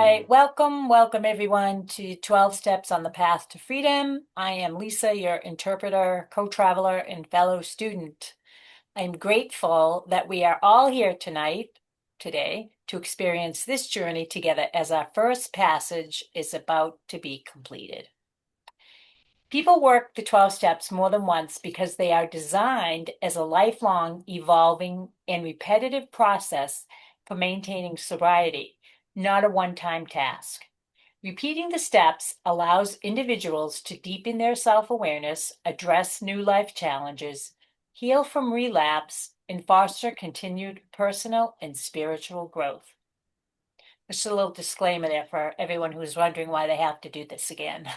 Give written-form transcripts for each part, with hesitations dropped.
right, welcome everyone to 12 Steps on the Path to Freedom. I am Lisa, your interpreter, co-traveler, and fellow student. I'm grateful that we are all here today, to experience this journey together as our first passage is about to be completed. People work the 12 steps more than once because they are designed as a lifelong, evolving, and repetitive process for maintaining sobriety, not a one-time task. Repeating the steps allows individuals to deepen their self-awareness, address new life challenges, heal from relapse, and foster continued personal and spiritual growth. Just a little disclaimer there for everyone who's wondering why they have to do this again.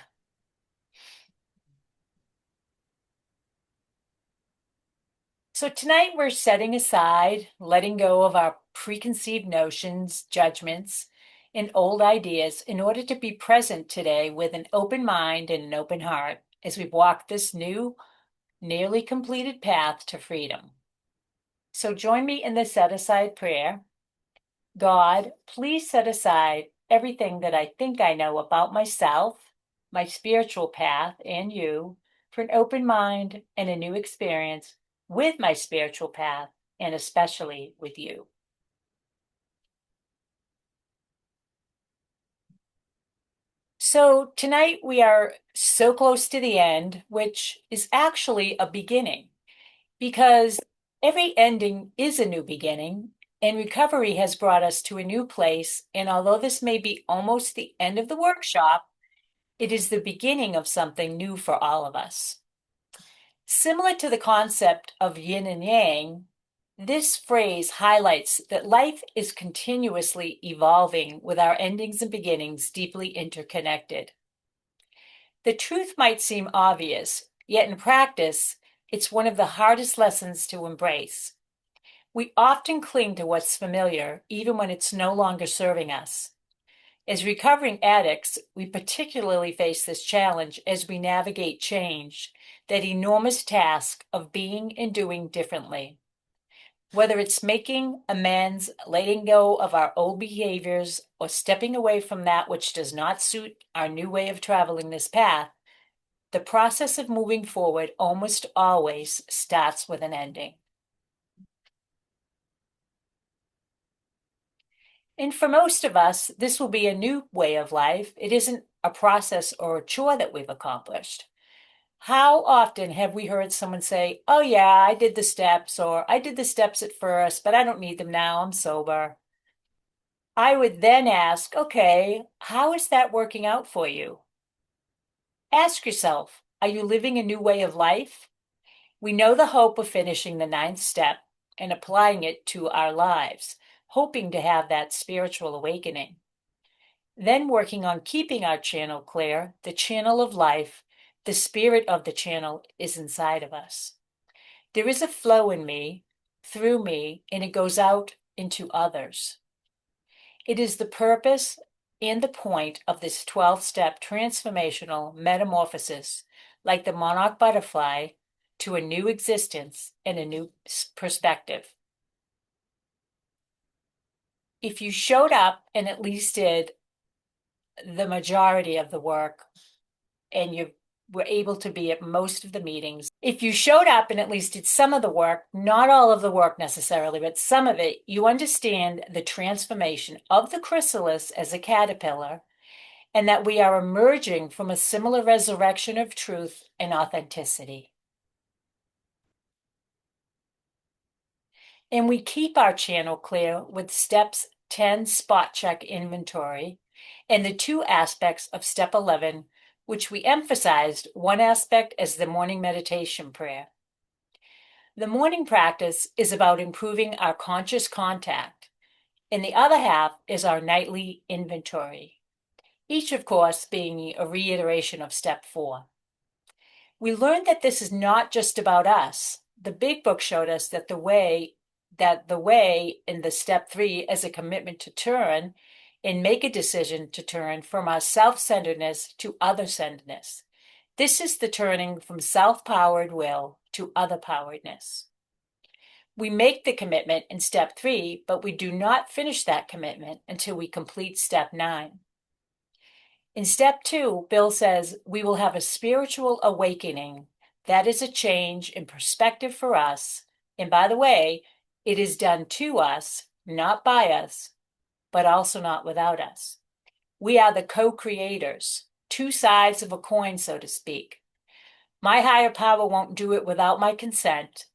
So tonight we're setting aside, letting go of our preconceived notions, judgments, and old ideas in order to be present today with an open mind and an open heart as we walk this new, nearly completed path to freedom. So join me in the set-aside prayer. God, please set aside everything that I think I know about myself, my spiritual path, and you for an open mind and a new experience with my spiritual path, and especially with you. So tonight we are so close to the end, which is actually a beginning, because every ending is a new beginning, and recovery has brought us to a new place. And although this may be almost the end of the workshop, it is the beginning of something new for all of us. Similar to the concept of yin and yang, this phrase highlights that life is continuously evolving with our endings and beginnings deeply interconnected. The truth might seem obvious, yet in practice, it's one of the hardest lessons to embrace. We often cling to what's familiar, even when it's no longer serving us. As recovering addicts, we particularly face this challenge as we navigate change, that enormous task of being and doing differently. Whether it's making amends, letting go of our old behaviors, or stepping away from that which does not suit our new way of traveling this path, the process of moving forward almost always starts with an ending. And for most of us, this will be a new way of life. It isn't a process or a chore that we've accomplished. How often have we heard someone say, "Oh, yeah, I did the steps," or "I did the steps at first, but I don't need them now, I'm sober"? I would then ask, okay, how is that working out for you? Ask yourself, are you living a new way of life? We know the hope of finishing the 9th step and applying it to our lives, hoping to have that spiritual awakening. Then working on keeping our channel clear, the channel of life, the spirit of the channel is inside of us. There is a flow in me, through me, and it goes out into others. It is the purpose and the point of this 12-step transformational metamorphosis, like the monarch butterfly, to a new existence and a new perspective. If you showed up and at least did the majority of the work, and you were able to be at most of the meetings, if you showed up and at least did some of the work, not all of the work necessarily, but some of it, you understand the transformation of the chrysalis as a caterpillar, and that we are emerging from a similar resurrection of truth and authenticity. And we keep our channel clear with steps 10 spot check inventory and the 2 aspects of step 11, which we emphasized one aspect as the morning meditation prayer. The morning practice is about improving our conscious contact, and the other half is our nightly inventory, each, of course, being a reiteration of step 4. We learned that this is not just about us. The Big Book showed us that the way in the step 3 is a commitment to turn and make a decision to turn from our self-centeredness to other-centeredness. This is the turning from self-powered will to other-poweredness. We make the commitment in step 3, but we do not finish that commitment until we complete step 9. In step 2, Bill says we will have a spiritual awakening. That is a change in perspective for us. And by the way, it is done to us, not by us, but also not without us. We are the co-creators, two sides of a coin, so to speak. My higher power won't do it without my consent,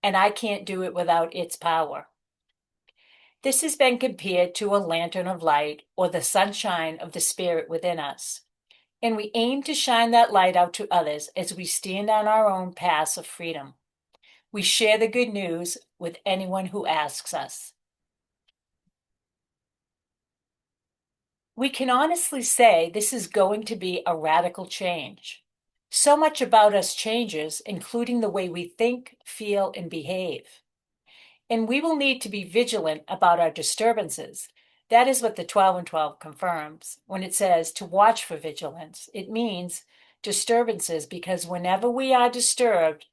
and I can't do it without its power. This has been compared to a lantern of light or the sunshine of the spirit within us. And we aim to shine that light out to others as we stand on our own paths of freedom. We share the good news with anyone who asks us. We can honestly say this is going to be a radical change. So much about us changes, including the way we think, feel, and behave. And we will need to be vigilant about our disturbances. That is what the 12 and 12 confirms. When it says to watch for vigilance, it means disturbances because whenever we are disturbed,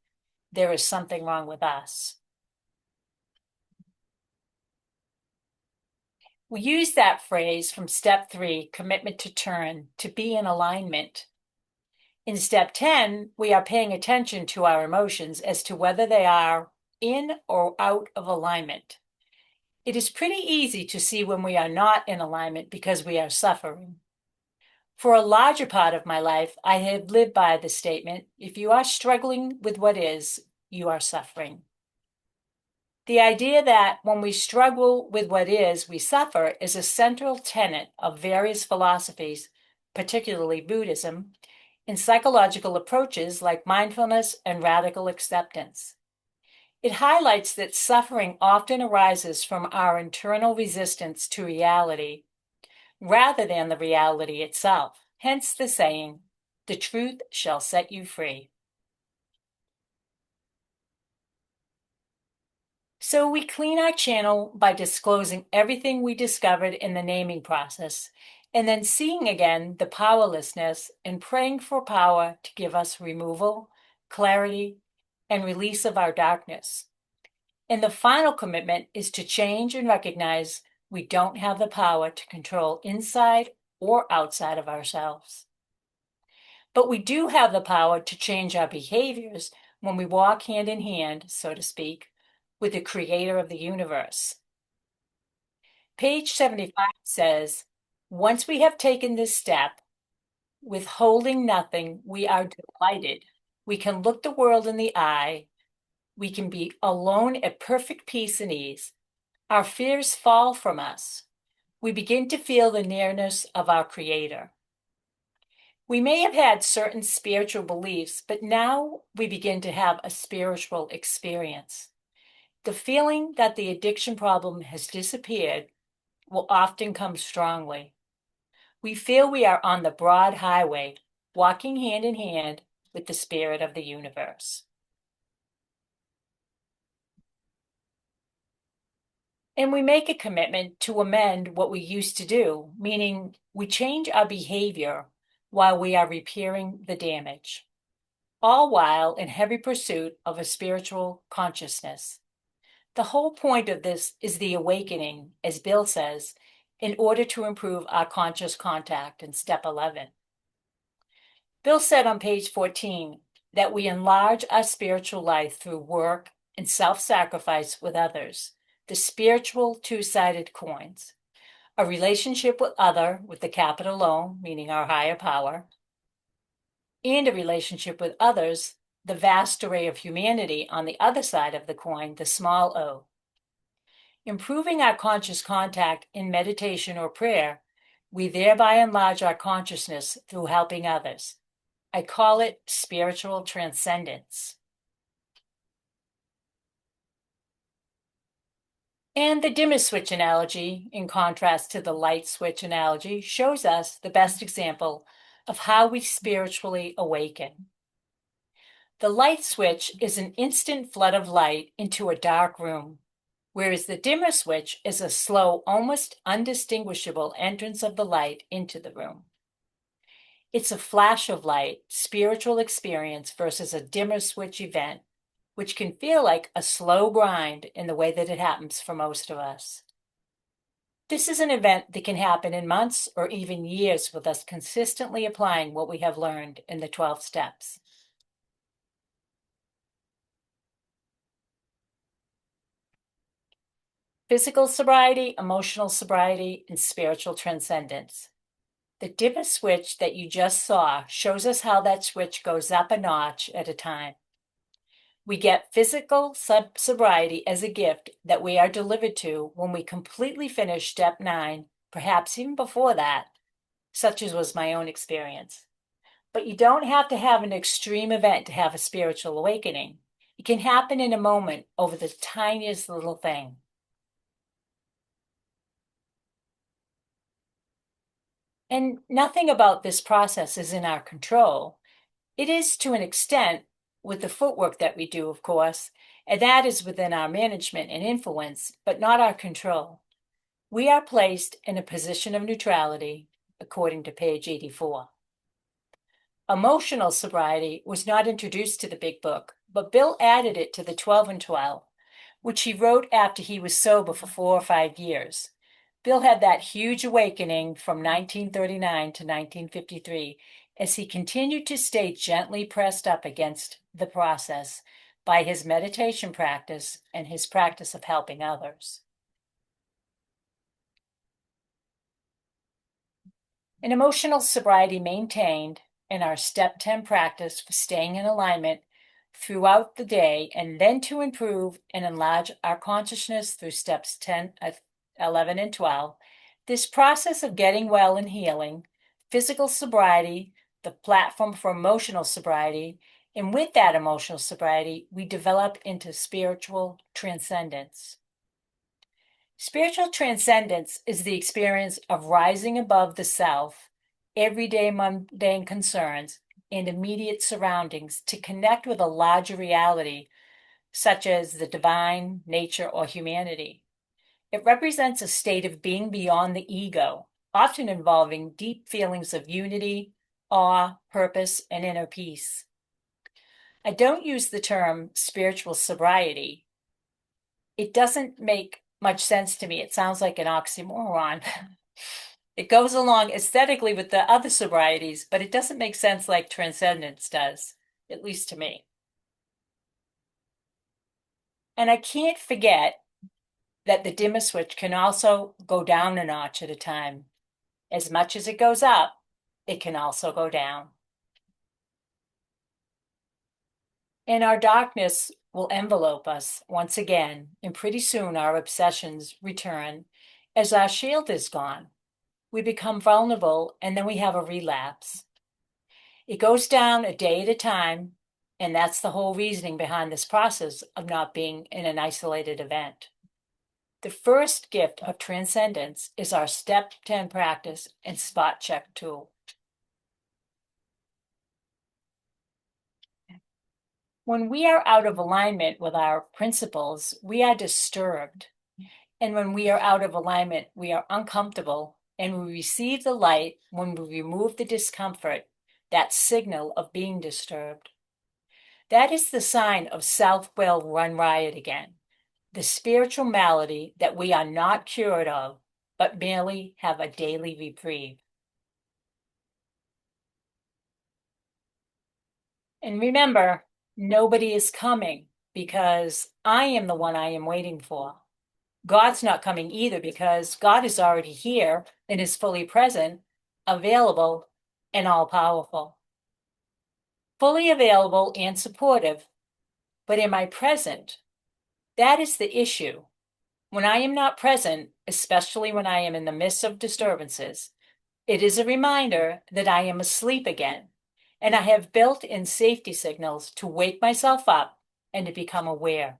there is something wrong with us. We use that phrase from step 3, commitment to turn, to be in alignment. In step 10, we are paying attention to our emotions as to whether they are in or out of alignment. It is pretty easy to see when we are not in alignment because we are suffering. For a larger part of my life, I have lived by the statement, if you are struggling with what is, you are suffering. The idea that when we struggle with what is, we suffer is a central tenet of various philosophies, particularly Buddhism, and psychological approaches like mindfulness and radical acceptance. It highlights that suffering often arises from our internal resistance to reality rather than the reality itself. Hence the saying, the truth shall set you free. So we clean our channel by disclosing everything we discovered in the naming process, and then seeing again the powerlessness and praying for power to give us removal, clarity, and release of our darkness. And the final commitment is to change and recognize we don't have the power to control inside or outside of ourselves. But we do have the power to change our behaviors when we walk hand in hand, so to speak, with the creator of the universe. Page 75 says, once we have taken this step, withholding nothing, we are delighted. We can look the world in the eye. We can be alone at perfect peace and ease. Our fears fall from us. We begin to feel the nearness of our Creator. We may have had certain spiritual beliefs, but now we begin to have a spiritual experience. The feeling that the addiction problem has disappeared will often come strongly. We feel we are on the broad highway, walking hand in hand with the spirit of the universe. And we make a commitment to amend what we used to do, meaning we change our behavior while we are repairing the damage, all while in heavy pursuit of a spiritual consciousness. The whole point of this is the awakening, as Bill says, in order to improve our conscious contact in step 11. Bill said on page 14 that we enlarge our spiritual life through work and self-sacrifice with others, the spiritual two-sided coins, a relationship with other with the capital O, meaning our higher power, and a relationship with others, the vast array of humanity on the other side of the coin, the small o. Improving our conscious contact in meditation or prayer, we thereby enlarge our consciousness through helping others. I call it spiritual transcendence. And the dimmer switch analogy, in contrast to the light switch analogy, shows us the best example of how we spiritually awaken. The light switch is an instant flood of light into a dark room, whereas the dimmer switch is a slow, almost undistinguishable entrance of the light into the room. It's a flash of light, spiritual experience versus a dimmer switch event, which can feel like a slow grind in the way that it happens for most of us. This is an event that can happen in months or even years with us consistently applying what we have learned in the 12 steps. Physical sobriety, emotional sobriety, and spiritual transcendence. The dimmer switch that you just saw shows us how that switch goes up a notch at a time. We get physical sobriety as a gift that we are delivered to when we completely finish step 9, perhaps even before that, such as was my own experience. But you don't have to have an extreme event to have a spiritual awakening. It can happen in a moment over the tiniest little thing. And nothing about this process is in our control. It is to an extent with the footwork that we do, of course, and that is within our management and influence, but not our control. We are placed in a position of neutrality, according to page 84. Emotional sobriety was not introduced to the Big Book, but Bill added it to the 12 and 12, which he wrote after he was sober for 4 or 5 years. Bill had that huge awakening from 1939 to 1953 as he continued to stay gently pressed up against the process by his meditation practice and his practice of helping others. An emotional sobriety maintained in our step 10 practice for staying in alignment throughout the day, and then to improve and enlarge our consciousness through steps 10, 11, and 12. This process of getting well and healing, physical sobriety, the platform for emotional sobriety, and with that emotional sobriety, we develop into spiritual transcendence. Spiritual transcendence is the experience of rising above the self, everyday mundane concerns, and immediate surroundings to connect with a larger reality, such as the divine, nature, or humanity. It represents a state of being beyond the ego, often involving deep feelings of unity, awe, purpose, and inner peace. I don't use the term spiritual sobriety. It doesn't make much sense to me. It sounds like an oxymoron. It goes along aesthetically with the other sobrieties, but it doesn't make sense like transcendence does, at least to me. And I can't forget that the dimmer switch can also go down a notch at a time. As much as it goes up, it can also go down. And our darkness will envelope us once again, and pretty soon our obsessions return as our shield is gone. We become vulnerable, and then we have a relapse. It goes down a day at a time, and that's the whole reasoning behind this process of not being in an isolated event. The first gift of transcendence is our step 10 practice and spot check tool. When we are out of alignment with our principles, we are disturbed. And when we are out of alignment, we are uncomfortable, and we receive the light when we remove the discomfort, that signal of being disturbed. That is the sign of self-will run riot again, the spiritual malady that we are not cured of, but merely have a daily reprieve. And remember, nobody is coming because I am the one I am waiting for. God's not coming either because God is already here and is fully present, available, and all powerful. Fully available and supportive, but am I present? That is the issue. When I am not present, especially when I am in the midst of disturbances, it is a reminder that I am asleep again, and I have built-in safety signals to wake myself up and to become aware.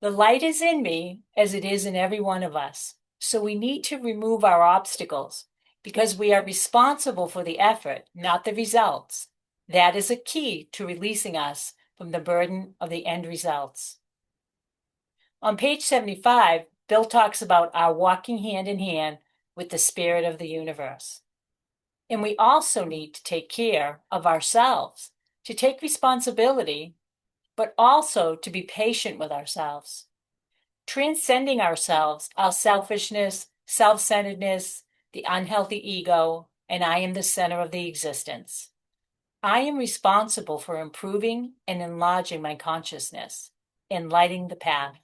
The light is in me as it is in every one of us, so we need to remove our obstacles because we are responsible for the effort, not the results. That is a key to releasing us from the burden of the end results. On page 75, Bill talks about our walking hand in hand with the spirit of the universe. And we also need to take care of ourselves, to take responsibility but also to be patient with ourselves, transcending ourselves, our selfishness, self centeredness, the unhealthy ego, and I am the center of the existence. I am responsible for improving and enlarging my consciousness and lighting the path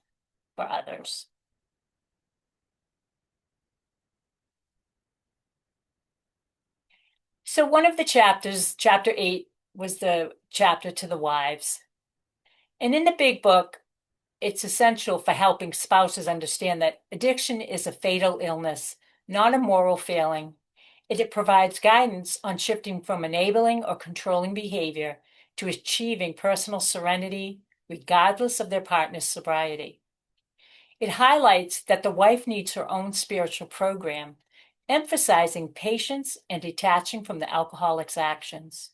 for others. So, one of the chapters, chapter 8, was the chapter to the wives. And in the big book, it's essential for helping spouses understand that addiction is a fatal illness, not a moral failing. It provides guidance on shifting from enabling or controlling behavior to achieving personal serenity, regardless of their partner's sobriety. It highlights that the wife needs her own spiritual program, emphasizing patience and detaching from the alcoholic's actions.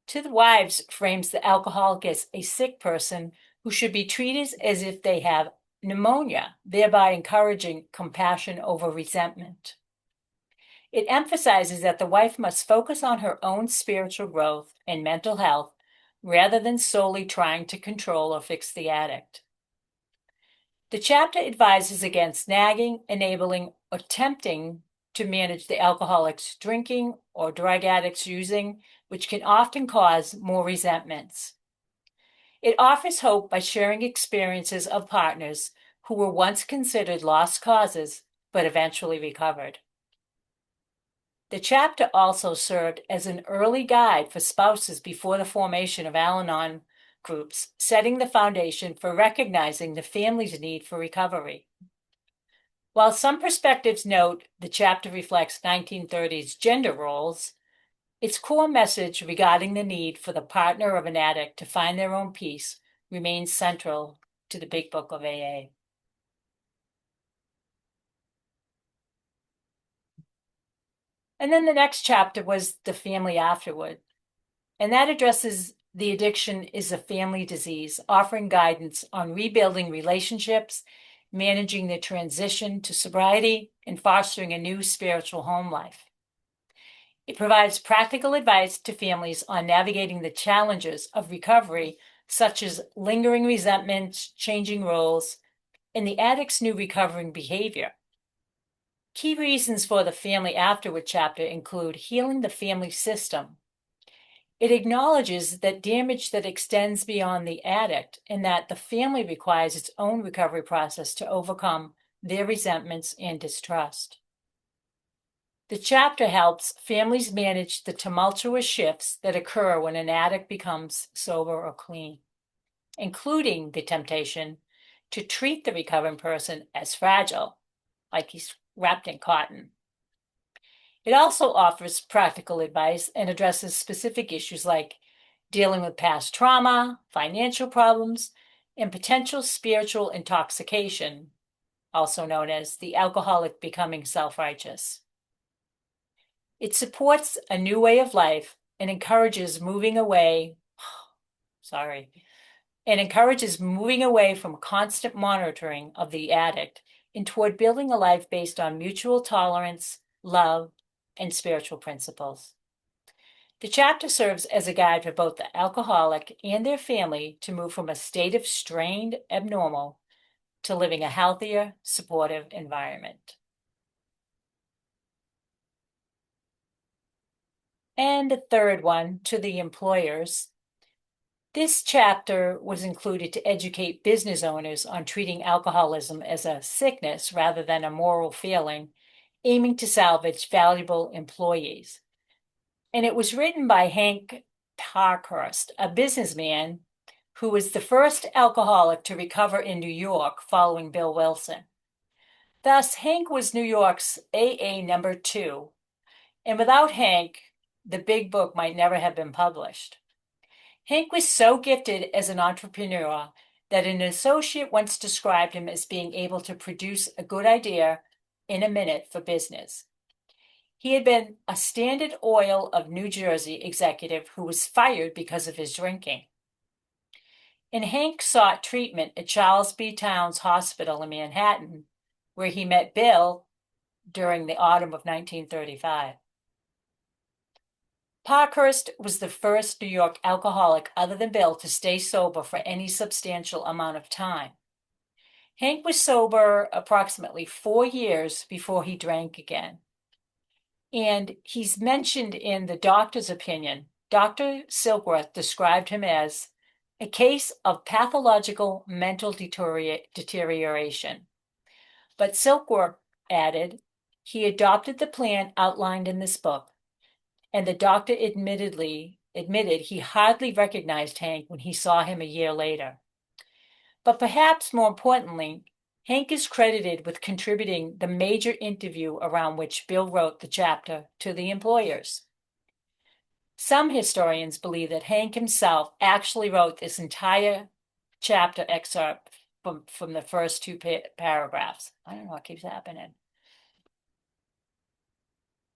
To the wives frames the alcoholic as a sick person who should be treated as if they have pneumonia, thereby encouraging compassion over resentment. It emphasizes that the wife must focus on her own spiritual growth and mental health rather than solely trying to control or fix the addict. The chapter advises against nagging, enabling, or attempting to manage the alcoholic's drinking or drug addict's using, which can often cause more resentments. It offers hope by sharing experiences of partners who were once considered lost causes but eventually recovered. The chapter also served as an early guide for spouses before the formation of Al Anon groups, setting the foundation for recognizing the family's need for recovery. While some perspectives note the chapter reflects 1930s gender roles, its core message regarding the need for the partner of an addict to find their own peace remains central to the Big Book of AA. And then the next chapter was The Family Afterward, and that addresses the addiction is a family disease, offering guidance on rebuilding relationships, managing the transition to sobriety, and fostering a new spiritual home life. It provides practical advice to families on navigating the challenges of recovery, such as lingering resentments, changing roles, and the addict's new recovering behavior. Key reasons for the Family Afterward chapter include healing the family system. It acknowledges that damage that extends beyond the addict and that the family requires its own recovery process to overcome their resentments and distrust. The chapter helps families manage the tumultuous shifts that occur when an addict becomes sober or clean, including the temptation to treat the recovering person as fragile, like he's wrapped in cotton. It also offers practical advice and addresses specific issues like dealing with past trauma, financial problems, and potential spiritual intoxication, also known as the alcoholic becoming self-righteous. It supports a new way of life and encourages moving away from constant monitoring of the addict and toward building a life based on mutual tolerance, love, and spiritual principles. The chapter serves as a guide for both the alcoholic and their family to move from a state of strained abnormal to living a healthier, supportive environment. And the third one, to the employers. This chapter was included to educate business owners on treating alcoholism as a sickness rather than a moral failing, aiming to salvage valuable employees. And it was written by Hank Parkhurst, a businessman who was the first alcoholic to recover in New York following Bill Wilson. Thus, Hank was New York's AA number 2, and without Hank, the big book might never have been published. Hank was so gifted as an entrepreneur that an associate once described him as being able to produce a good idea in a minute for business. He had been a Standard Oil of New Jersey executive who was fired because of his drinking. And Hank sought treatment at Charles B. Towns Hospital in Manhattan, where he met Bill during the autumn of 1935. Parkhurst was the first New York alcoholic other than Bill to stay sober for any substantial amount of time. Hank was sober approximately 4 years before he drank again. And he's mentioned in the doctor's opinion. Dr. Silkworth described him as a case of pathological mental deterioration. But Silkworth added, he adopted the plan outlined in this book, and the doctor admitted he hardly recognized Hank when he saw him a year later. But perhaps more importantly, Hank is credited with contributing the major interview around which Bill wrote the chapter to the employers. Some historians believe that Hank himself actually wrote this entire chapter excerpt from the first two paragraphs. I don't know what keeps happening.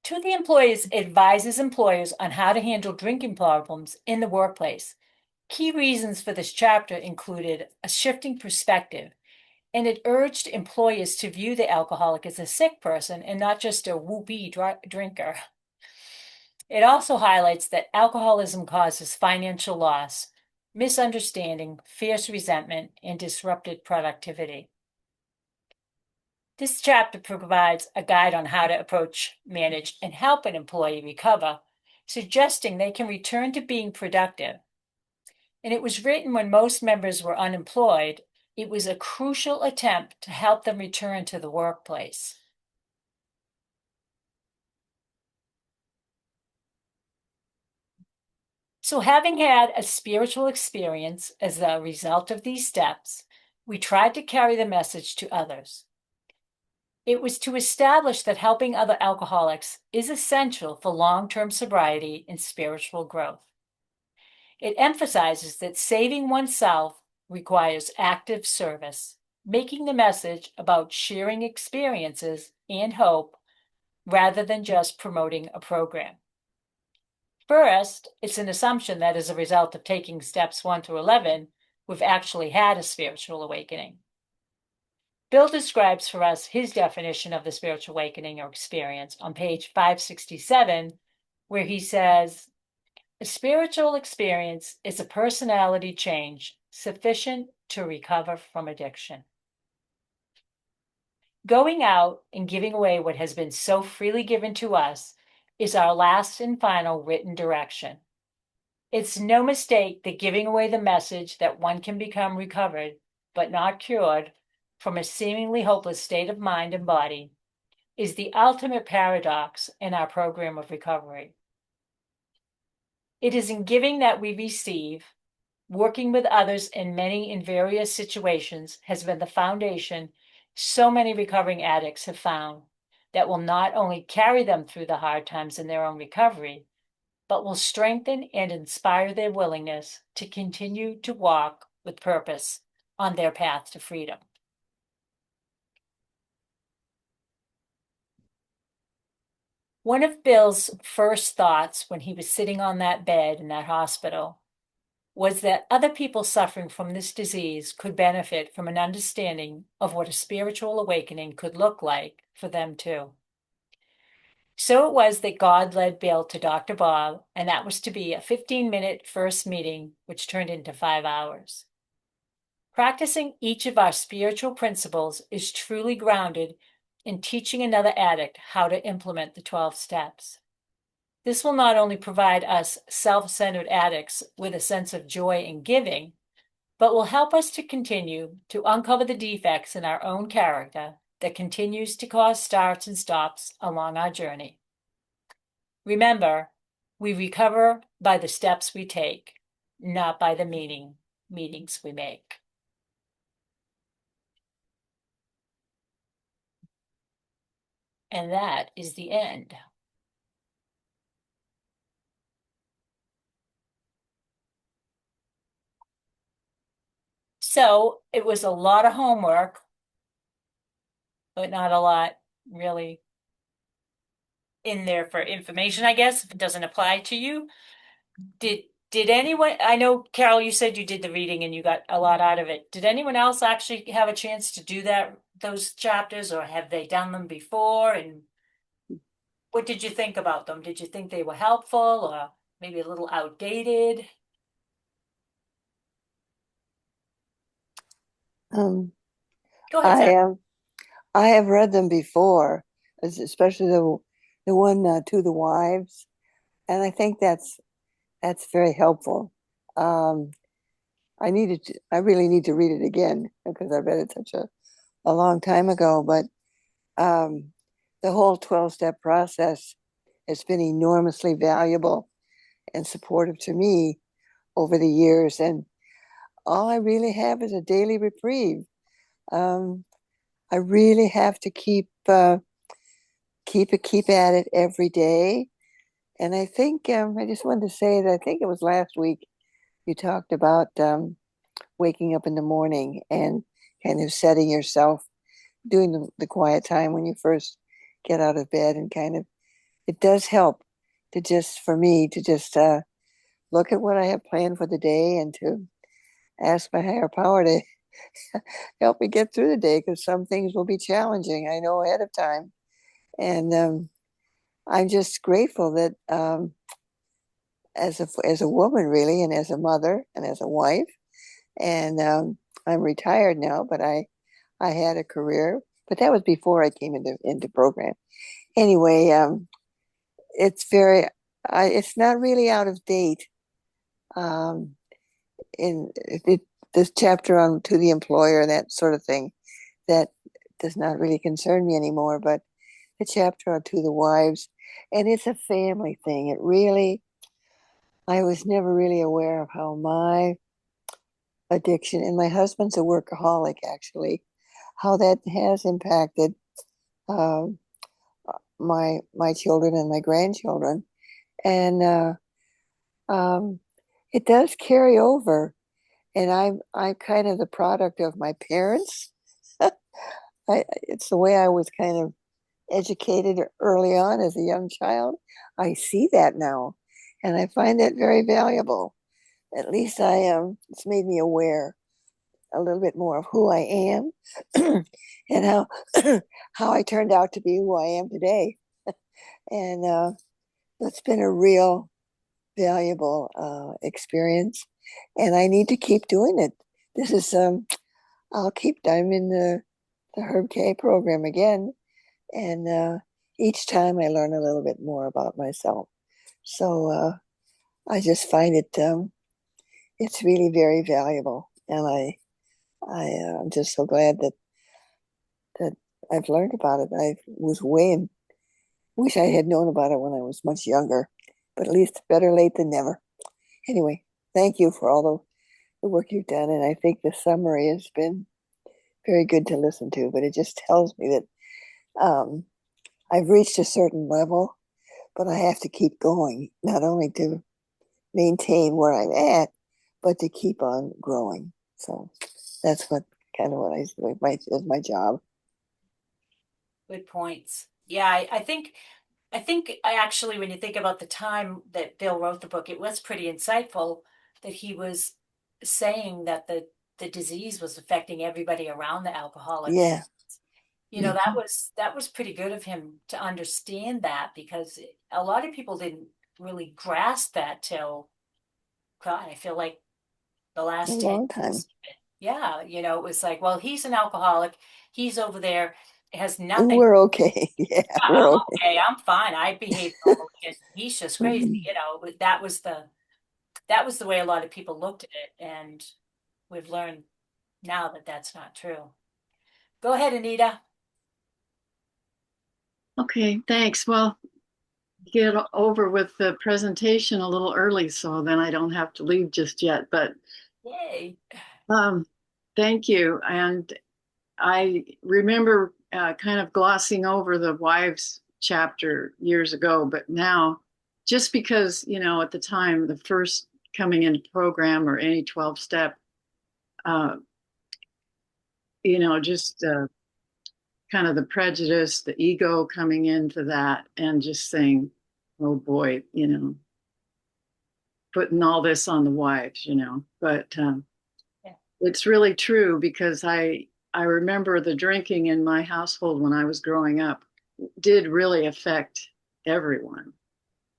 To the employers, advises employers on how to handle drinking problems in the workplace. Key reasons for this chapter included a shifting perspective, and it urged employers to view the alcoholic as a sick person and not just a whoopee drinker. It also highlights that alcoholism causes financial loss, misunderstanding, fierce resentment, and disrupted productivity. This chapter provides a guide on how to approach, manage, and help an employee recover, suggesting they can return to being productive. And it was written when most members were unemployed. It was a crucial attempt to help them return to the workplace. So, having had a spiritual experience as a result of these steps, we tried to carry the message to others. It was to establish that helping other alcoholics is essential for long-term sobriety and spiritual growth. It emphasizes that saving oneself requires active service, making the message about sharing experiences and hope rather than just promoting a program. First, it's an assumption that as a result of taking steps 1 through 11, we've actually had a spiritual awakening. Bill describes for us his definition of the spiritual awakening or experience on page 567, where he says, a spiritual experience is a personality change sufficient to recover from addiction. Going out and giving away what has been so freely given to us is our last and final written direction. It's no mistake that giving away the message that one can become recovered, but not cured, from a seemingly hopeless state of mind and body is the ultimate paradox in our program of recovery. It is in giving that we receive. Working with others in many and various situations has been the foundation so many recovering addicts have found that will not only carry them through the hard times in their own recovery, but will strengthen and inspire their willingness to continue to walk with purpose on their path to freedom. One of Bill's first thoughts when he was sitting on that bed in that hospital was that other people suffering from this disease could benefit from an understanding of what a spiritual awakening could look like for them too. So it was that God led Bill to Dr. Bob, and that was to be a 15-minute first meeting, which turned into 5 hours. Practicing each of our spiritual principles is truly grounded in teaching another addict how to implement the 12 steps. This will not only provide us self-centered addicts with a sense of joy in giving, but will help us to continue to uncover the defects in our own character that continues to cause starts and stops along our journey. Remember, we recover by the steps we take, not by the meetings we make. And that is the end. So it was a lot of homework, but not a lot really in there for information, I guess, if it doesn't apply to you. Did anyone, I know, Carol, you said you did the reading and you got a lot out of it. Did anyone else actually have a chance to do those chapters, or have they done them before? And What did you think about them? Did you think they were helpful or maybe a little outdated? Um, Go ahead, I Sarah. I have read them before, especially the one to the wives, and I think that's very helpful. Um, I really need to read it again because I read it such a long time ago. But um, the whole 12-step process has been enormously valuable and supportive to me over the years, and all I really have is a daily reprieve. Um, I really have to keep at it every day. And I think I just wanted to say that I think it was last week you talked about waking up in the morning and kind of setting yourself, doing the quiet time when you first get out of bed, and kind of it does help to just for me to just look at what I have planned for the day and to ask my higher power to help me get through the day because some things will be challenging. I know ahead of time, and I'm just grateful that as a woman, really, and as a mother and as a wife, and I'm retired now, but I had a career, but that was before I came into program. Anyway, it's very, it's not really out of date. Um, in this chapter on to the employer, that sort of thing, that does not really concern me anymore. But the chapter on to the wives, and it's a family thing. It really, I was never really aware of how my addiction, and my husband's a workaholic actually, how that has impacted um, my children and my grandchildren, and um, it does carry over. And I'm kind of the product of my parents. It's the way I was kind of educated early on as a young child. I see that now, and I find that very valuable. At least I am. It's made me aware a little bit more of who I am and how I turned out to be who I am today. And it's been a real valuable experience, and I need to keep doing it. This is I'll keep. I'm in the Herb K program again, and each time I learn a little bit more about myself. So I just find it's really very valuable, and I'm just so glad that I've learned about it. I was way wish I had known about it when I was much younger, but at least better late than never. Anyway, thank you for all the work you've done, and I think the summary has been very good to listen to. But it just tells me that I've reached a certain level, but I have to keep going, not only to maintain where I'm at, but to keep on growing. So that's what kind of what I do. My job. Good points. Yeah, I think I actually, when you think about the time that Bill wrote the book, it was pretty insightful that he was saying that the disease was affecting everybody around the alcoholic. And Yeah. that Mhm. was pretty good of him to understand that because a lot of people didn't really grasp that till God, I feel like the A last 10 long time. years. Yeah, it was like, well, he's an alcoholic. He's over there. It has nothing. We're okay. Yeah, we're I'm okay. okay. I'm fine. I behave normally. And he's just crazy. Mhm. That was the way a lot of people looked at it, and we've learned now that that's not true. Go ahead, Anita. Okay, thanks. Well, get over with the presentation a little early so then I don't have to leave just yet. But Yay. um, thank you. And I remember kind of glossing over the wives chapter years ago, but now just because, at the time, the first coming into program or any 12 step, uh, just kind of the prejudice, the ego coming into that and just saying, oh boy, putting all this on the wives. But Yeah. it's really true because I remember the drinking in my household when I was growing up did really affect. everyone.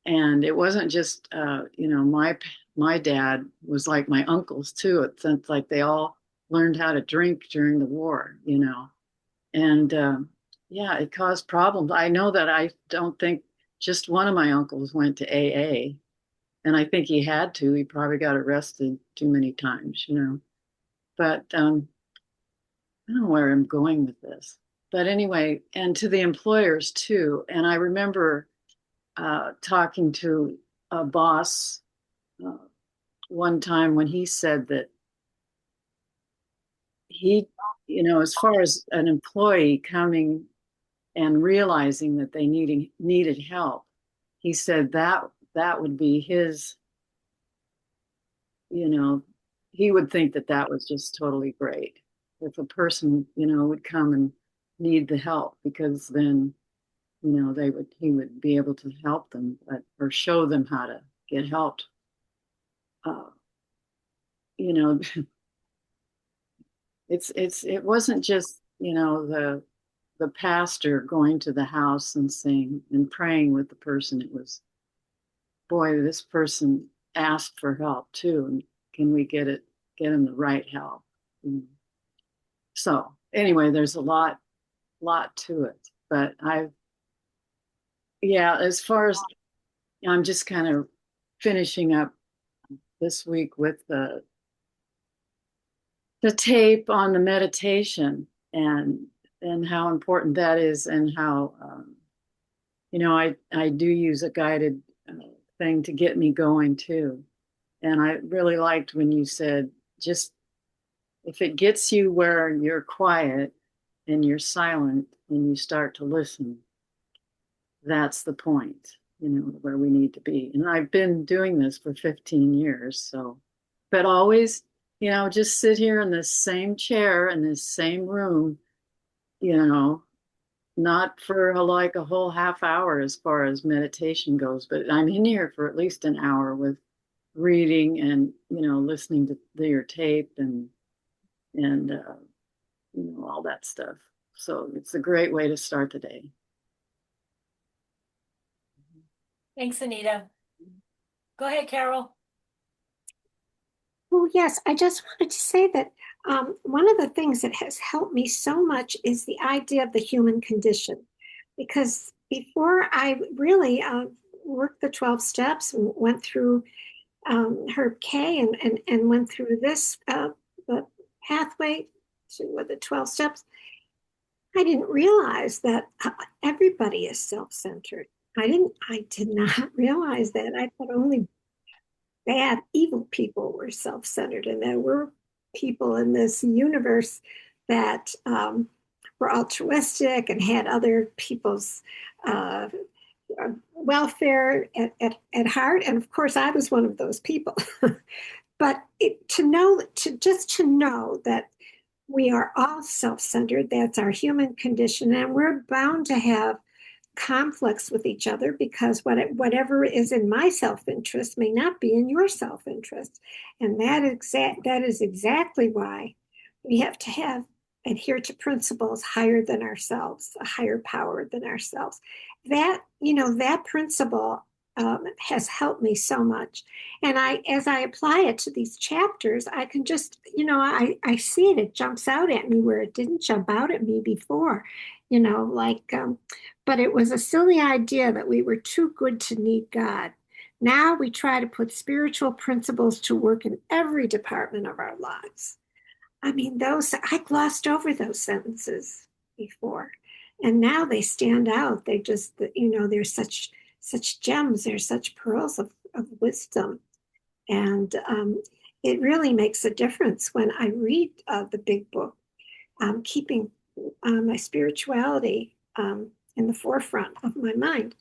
And it wasn't just, my dad was like my uncles too. It's like they all learned how to drink during the war, and yeah, it caused problems. I know that I don't think just one of my uncles went to AA, and I think he had to. He probably got arrested too many times. But I don't know where I'm going with this. But anyway, and to the employers too. And I remember talking to a boss uh, one time when he said that he, as far as an employee coming and realizing that they needed help, he said that would be his, you know, he would think that that was just totally great if a person, would come and need the help because then, he would be able to help them, or show them how to get helped. Uh, you know, it wasn't just, the pastor going to the house and saying and praying with the person. It was, boy, this person asked for help too, and can we get him the right help? So anyway, there's a lot to it. But yeah, as far as I'm just kind of finishing up this week with the tape on the meditation, and how important that is, and how I do use a guided thing to get me going too. And I really liked when you said, just if it gets you where you're quiet and you're silent and you start to listen, that's the point, where we need to be. And I've been doing this for 15 years. So, but always, just sit here in this same chair in this same room, you know, not for like a whole half hour as far as meditation goes, but I'm in here for at least an hour with reading and, listening to your tape and all that stuff. So it's a great way to start the day. Thanks, Anita. Go ahead, Carol. Oh, yes, I just wanted to say that one of the things that has helped me so much is the idea of the human condition. Because before I really worked the 12 steps and went through Herb K and went through this the pathway to the 12 steps, I didn't realize that everybody is self-centered. I did not realize that. I thought only bad, evil people were self-centered, and there were people in this universe that were altruistic and had other people's uh, welfare at heart. And of course, I was one of those people. But to know that we are all self-centered, that's our human condition, and we're bound to have conflicts with each other because whatever is in my self-interest may not be in your self-interest. And that is exactly why we have to adhere to principles higher than ourselves, a higher power than ourselves. That principle has helped me so much. And as I apply it to these chapters, I can just, I see it jumps out at me where it didn't jump out at me before, but it was a silly idea that we were too good to need God. Now we try to put spiritual principles to work in every department of our lives. I mean, I glossed over those sentences before, and now they stand out. They're such gems. They're such pearls of wisdom, and it really makes a difference when I read the big book, keeping my spirituality in the forefront of my mind.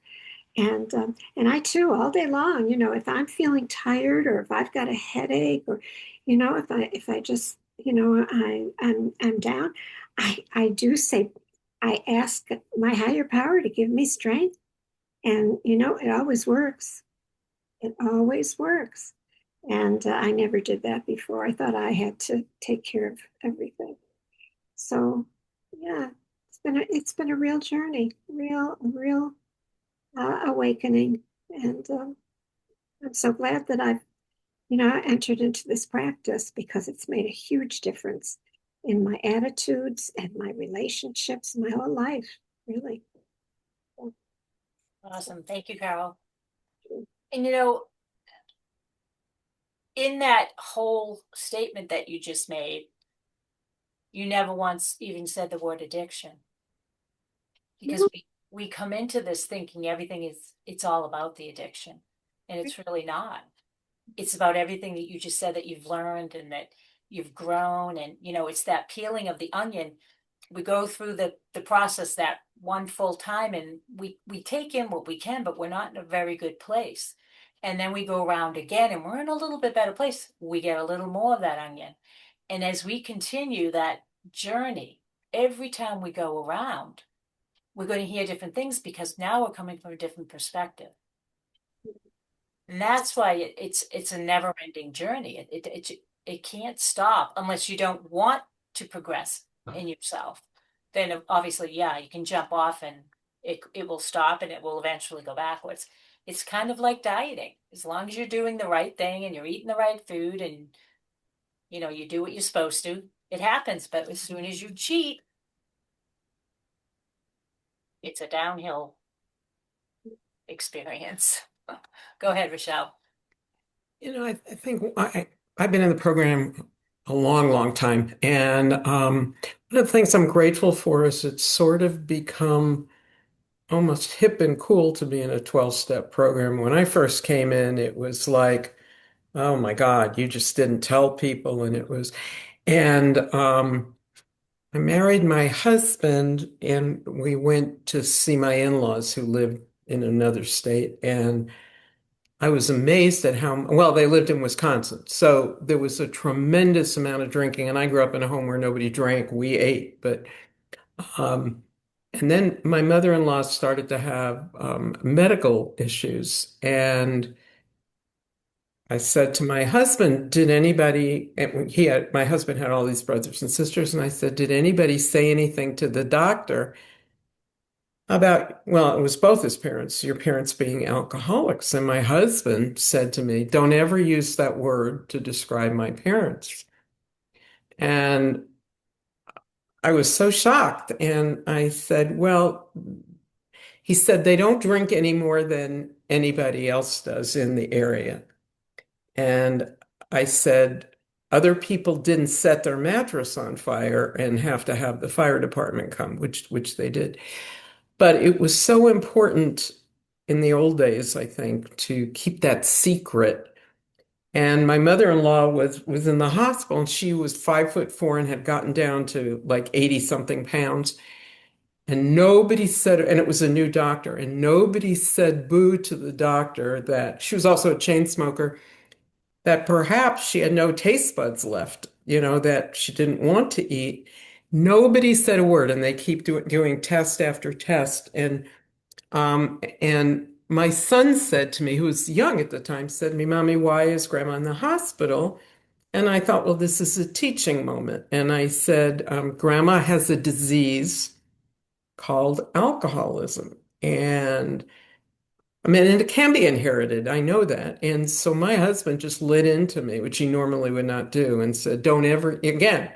And I too, all day long, if I'm feeling tired or if I've got a headache or, if I just, I'm down, I do say, I ask my higher power to give me strength. And, it always works. It always works. And I never did that before. I thought I had to take care of everything. So, yeah, it's been a real journey, real awakening. And I'm so glad that I've entered into this practice because it's made a huge difference in my attitudes and my relationships, my whole life, really. So, Awesome. Thank you, Carol. And in that whole statement that you just made, you never once even said the word addiction because no, we come into this thinking everything it's all about the addiction, and it's really not. It's about everything that you just said that you've learned and that you've grown, and it's that peeling of the onion. We go through the process that one full time, and we take in what we can, but we're not in a very good place. And then we go around again and we're in a little bit better place. We get a little more of that onion. And as we continue that journey, every time we go around, we're going to hear different things because now we're coming from a different perspective. And that's why it's a never ending journey. It can't stop unless you don't want to progress in yourself. Then obviously, yeah, you can jump off and it will stop and it will eventually go backwards. It's kind of like dieting. As long as you're doing the right thing and you're eating the right food and you do what you're supposed to, it happens. But as soon as you cheat, it's a downhill experience. Go ahead, Rochelle. I think I've been in the program a long, long time. And one of the things I'm grateful for is it's sort of become almost hip and cool to be in a 12-step program. When I first came in, it was like, oh my God, you just didn't tell people. And I married my husband and we went to see my in-laws who lived in another state. And I was amazed at how well they lived in Wisconsin. So there was a tremendous amount of drinking. And I grew up in a home where nobody drank. We ate. Um, and then my mother-in-law started to have medical issues. And I said to my husband, did anybody, and my husband had all these brothers and sisters. And I said, did anybody say anything to the doctor about, well, it was both his parents, your parents being alcoholics. And my husband said to me, don't ever use that word to describe my parents. And I was so shocked. And I said, well, he said, they don't drink any more than anybody else does in the area. And I said, other people didn't set their mattress on fire and have to have the fire department come, which they did. But it was so important in the old days, I think, to keep that secret. And my mother-in-law was in the hospital, and she was 5'4" and had gotten down to like 80 something pounds. And nobody said, and it was a new doctor, and nobody said boo to the doctor that she was also a chain smoker, that perhaps she had no taste buds left, that she didn't want to eat. Nobody said a word, and they keep doing test after test. And my son said to me, who was young at the time, said to me, Mommy, why is Grandma in the hospital? And I thought, well, this is a teaching moment. And I said, Grandma has a disease called alcoholism. And I mean, and it can be inherited. I know that. And so my husband just lit into me, which he normally would not do, and said, don't ever, again,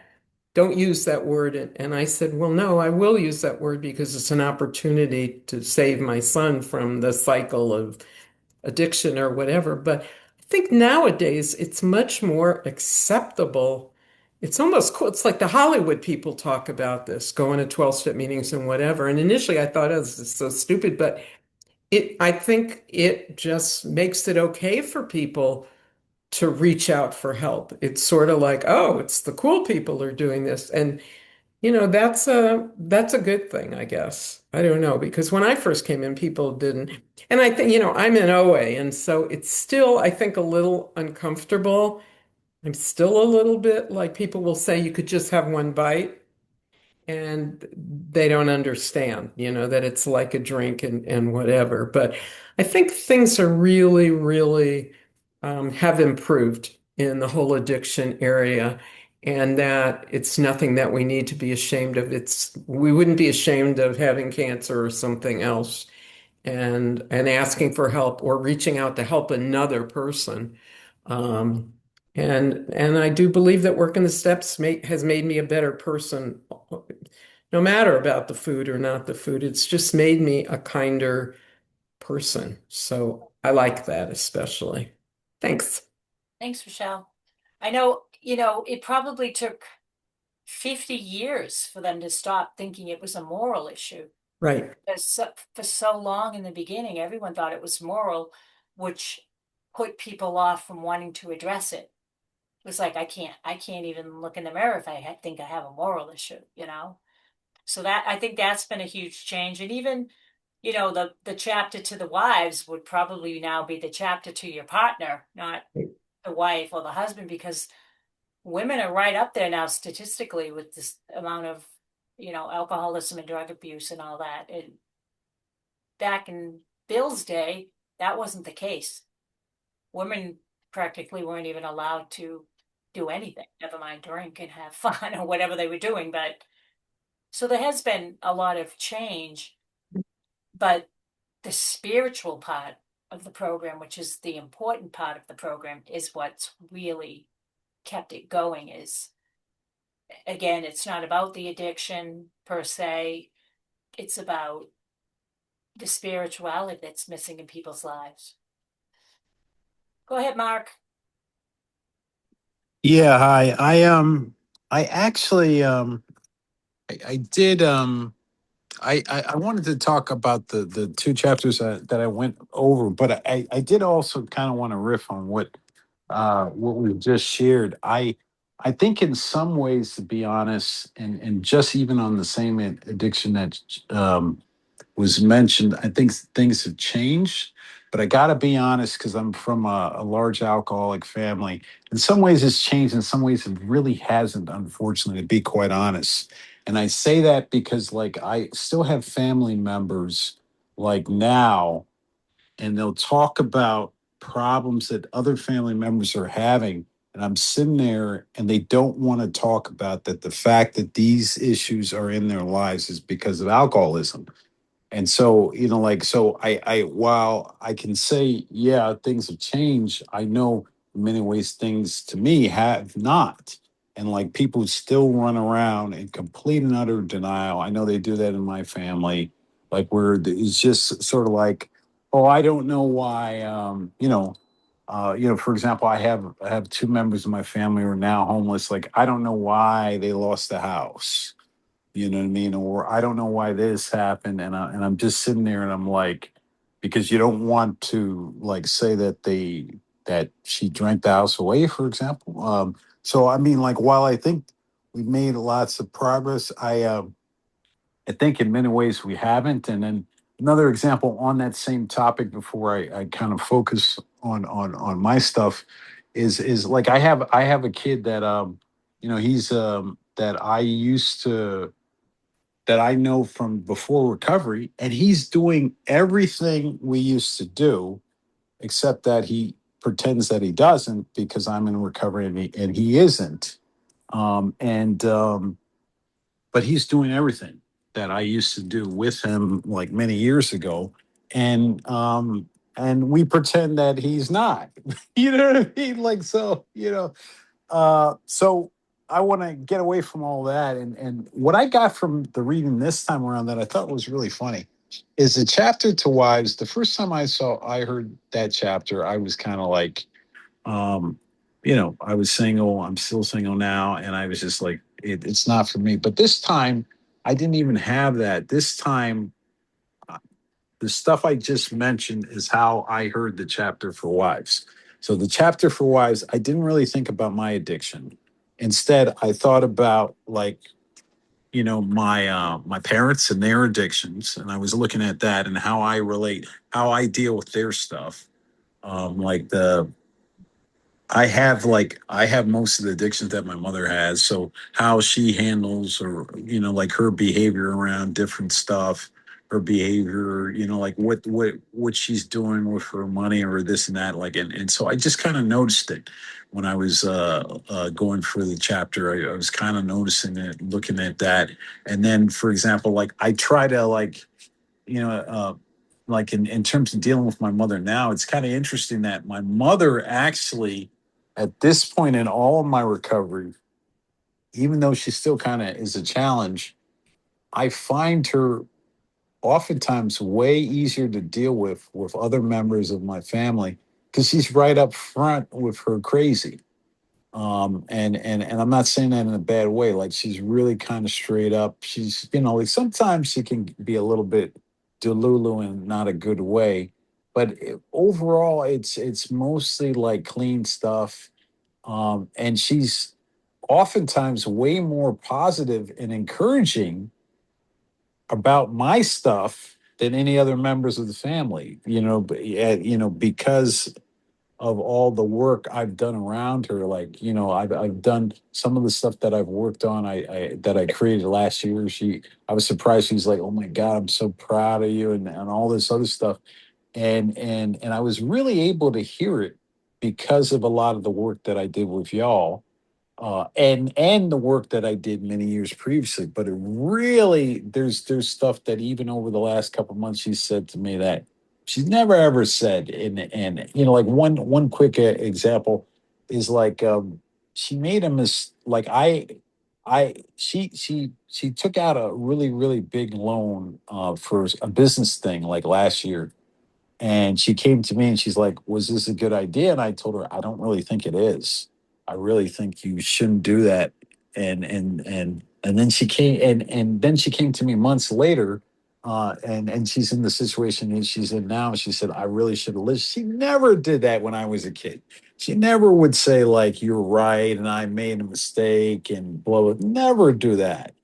don't use that word. And I said, well, no, I will use that word because it's an opportunity to save my son from the cycle of addiction or whatever. But I think nowadays it's much more acceptable. It's almost cool. It's like the Hollywood people talk about this, going to 12-step meetings and whatever. And initially I thought, oh, this is so stupid, but I think it just makes it okay for people to reach out for help. It's sort of like, oh, it's the cool people are doing this. And that's a good thing, I guess. I don't know, because when I first came in, people didn't. And I think, I'm in OA, and so it's still, I think, a little uncomfortable. I'm still a little bit like people will say you could just have one bite and they don't understand, that it's like a drink and whatever. But I think things are really, really have improved in the whole addiction area, and that it's nothing that we need to be ashamed of. We wouldn't be ashamed of having cancer or something else. and asking for help or reaching out to help another person. Um, and I do believe that working the steps has made me a better person, no matter about the food or not the food. It's just made me a kinder person. So I like that especially. Thanks. Thanks, Michelle. I know, it probably took 50 years for them to stop thinking it was a moral issue. Right. Because for so long in the beginning, everyone thought it was moral, which put people off from wanting to address it. It was like, I can't even look in the mirror if think I have a moral issue. So I think that's been a huge change. And even, the chapter to the wives would probably now be the chapter to your partner, not the wife or the husband, because women are right up there now statistically with this amount of, alcoholism and drug abuse and all that. And back in Bill's day, that wasn't the case. Women practically weren't even allowed to do anything, never mind drink and have fun or whatever they were doing. But so there has been a lot of change, but the spiritual part of the program, which is the important part of the program, is what's really kept it going. Is again, it's not about the addiction per se, it's about the spirituality that's missing in people's lives. Go ahead, Mark. Yeah, hi. I actually I did I wanted to talk about the two chapters that I went over, but I did also kind of want to riff on what we've just shared. I think in some ways, to be honest, and just even on the same addiction that was mentioned, I think things have changed. But I got to be honest, because I'm from a large alcoholic family. In some ways, it's changed. In some ways, it really hasn't, unfortunately, to be quite honest. And I say that because, like, I still have family members, like now, and they'll talk about problems that other family members are having. And I'm sitting there and they don't want to talk about that. The fact that these issues are in their lives is because of alcoholism. And so, like, so while I can say, yeah, things have changed, I know in many ways things to me have not. And like people still run around in complete and utter denial. I know they do that in my family, like where it's just sort of like, oh, I don't know why, for example, I have two members of my family who are now homeless. Like, I don't know why they lost the house, you know what I mean? Or I don't know why this happened. And I'm just sitting there and I'm like, because you don't want to like say that she drank the house away, for example. So I mean, like, while I think we've made lots of progress, I think in many ways we haven't. And then another example on that same topic before I kind of focus on my stuff is like I have a kid that he's that I used to that I know from before recovery, and he's doing everything we used to do, except that he pretends that he doesn't because I'm in recovery and he isn't. And But he's doing everything that I used to do with him like many years ago, and we pretend that he's not. You know what I mean? Like, so I want to get away from all that. And what I got from the reading this time around that I thought was really funny is the chapter to wives. The first time I heard that chapter, I was kind of like, um, I was single. I'm still single now, and I was just like, it's not for me. But this time, I didn't even have that. This time, the stuff I just mentioned is how I heard the chapter for wives. So the chapter for wives, I didn't really think about my addiction. Instead, I thought about like, my parents and their addictions, and I was looking at that and how I relate, how I deal with their stuff. Like the I have most of the addictions that my mother has. So how she handles or like her behavior around different stuff, her behavior, like what she's doing with her money or this and that. Like and so I just kind of noticed it when I was going through the chapter. I was kind of noticing it, looking at that. And then for example, like I try to like, you know, uh like in terms of dealing with my mother now, it's kind of interesting that my mother actually, at this point in all of my recovery, even though she still kind of is a challenge, I find her oftentimes way easier to deal with other members of my family because she's right up front with her crazy. And I'm not saying that in a bad way. Like she's really kind of straight up. She's, you know, like sometimes she can be a little bit delulu in not a good way, but overall, it's mostly like clean stuff. And she's oftentimes way more positive and encouraging about my stuff than any other members of the family. Because of all the work I've done around her. Like, I've done some of the stuff that I've worked on. I that I created last year. I was surprised. She's like, "Oh my God, I'm so proud of you," and all this other stuff. And I was really able to hear it because of a lot of the work that I did with y'all and the work that I did many years previously. But it really there's stuff that even over the last couple of months she said to me that she's never ever said. And like one quick example is like she made a like she took out a really really big loan for a business thing like last year, and she came to me and she's like, "Was this a good idea?" And I told her, "I don't really think it is. I really think you shouldn't do that." And then she came and then she came to me months later, and she's in the situation that she's in now. She said, "I really should have listened." She never did that when I was a kid. She never would say like, "You're right," and I made a mistake and blow it. Never do that.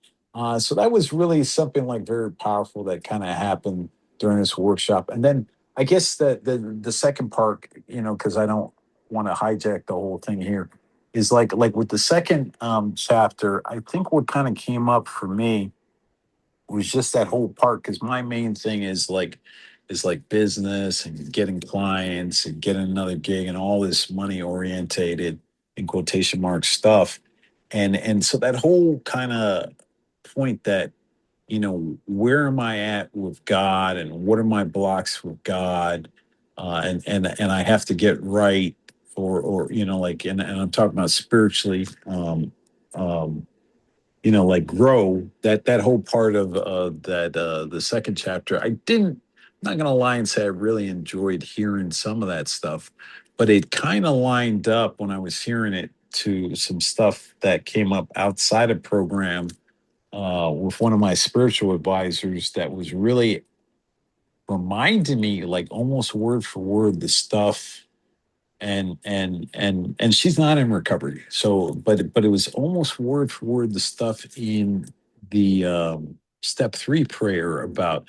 So that was really something like very powerful that kind of happened during this workshop. And then I guess the second part, because I don't want to hijack the whole thing here, is like with the second chapter. I think what kind of came up for me was just that whole part because my main thing is like business and getting clients and getting another gig and all this money orientated in quotation mark stuff, and so that whole kind of point that where am I at with God and what are my blocks with God, and I have to get right, or like, and I'm talking about spiritually, um like grow that whole part of that the second chapter. I'm not gonna lie and say I really enjoyed hearing some of that stuff, but it kind of lined up when I was hearing it to some stuff that came up outside of program with one of my spiritual advisors that was really reminding me like almost word for word the stuff, and she's not in recovery, so but it was almost word for word the stuff in the step 3 prayer about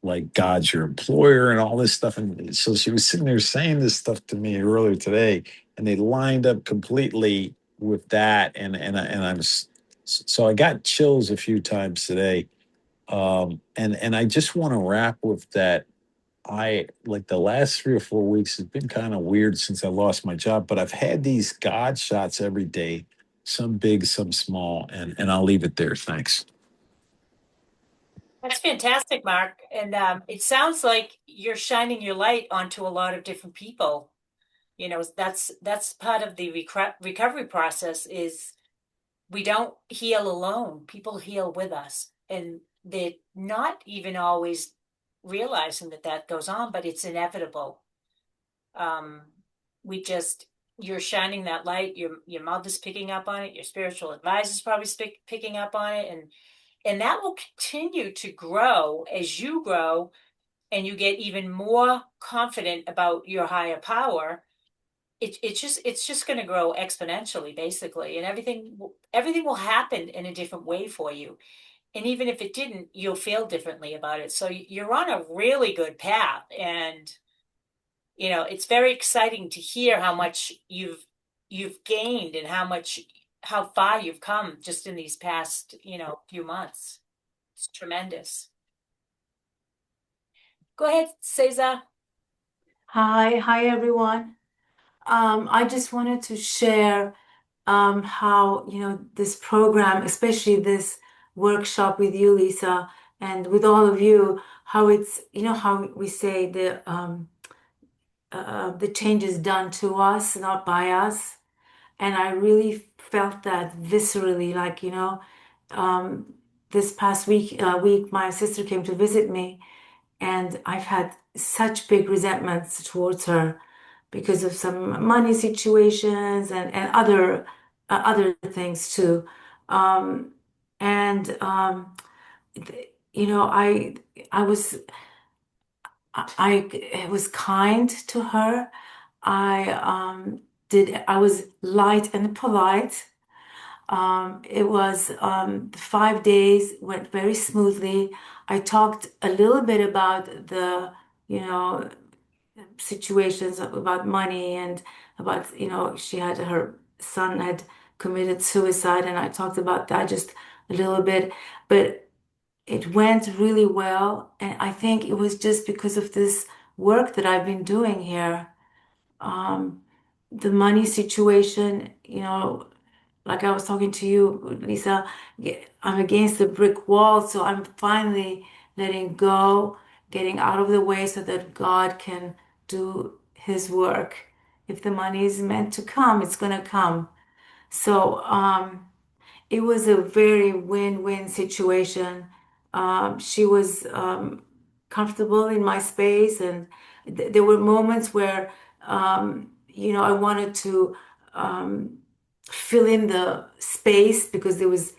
like God's your employer and all this stuff. And so she was sitting there saying this stuff to me earlier today, and they lined up completely with that. And I was so I got chills a few times today. And I just want to wrap with that. I like the last 3 or 4 weeks has been kind of weird since I lost my job, but I've had these God shots every day, some big, some small, and I'll leave it there. Thanks. That's fantastic, Mark. And it sounds like you're shining your light onto a lot of different people. That's part of the recovery process is we don't heal alone. People heal with us, and they're not even always realizing that that goes on, but it's inevitable. Um, we just you're shining that light. Your mother's picking up on it. Your spiritual advisor's probably picking up on it, and that will continue to grow as you grow and you get even more confident about your higher power. It's just going to grow exponentially, basically, and everything will happen in a different way for you. And even if it didn't, you'll feel differently about it. So you're on a really good path, and it's very exciting to hear how much you've gained and how far you've come just in these past few months. It's tremendous. Go ahead, Cesar. Hi everyone. I just wanted to share how, this program, especially this workshop with you, Lisa, and with all of you, how it's, how we say the change is done to us, not by us. And I really felt that viscerally, like, um, this past week, my sister came to visit me, and I've had such big resentments towards her because of some money situations and other things too. Um, and you know, I was I was kind to her. I was light and polite. It was 5 days went very smoothly. I talked a little bit about the, you know, situations about money and about, she had her son had committed suicide, and I talked about that just a little bit, but it went really well. And I think it was just because of this work that I've been doing here. Um, the money situation, like I was talking to you, Lisa, I'm against the brick wall, so I'm finally letting go, getting out of the way so that God can do His work. If the money is meant to come, it's going to come. So, it was a very win-win situation. She was comfortable in my space, and there were moments where, I wanted to um, fill in the space because there was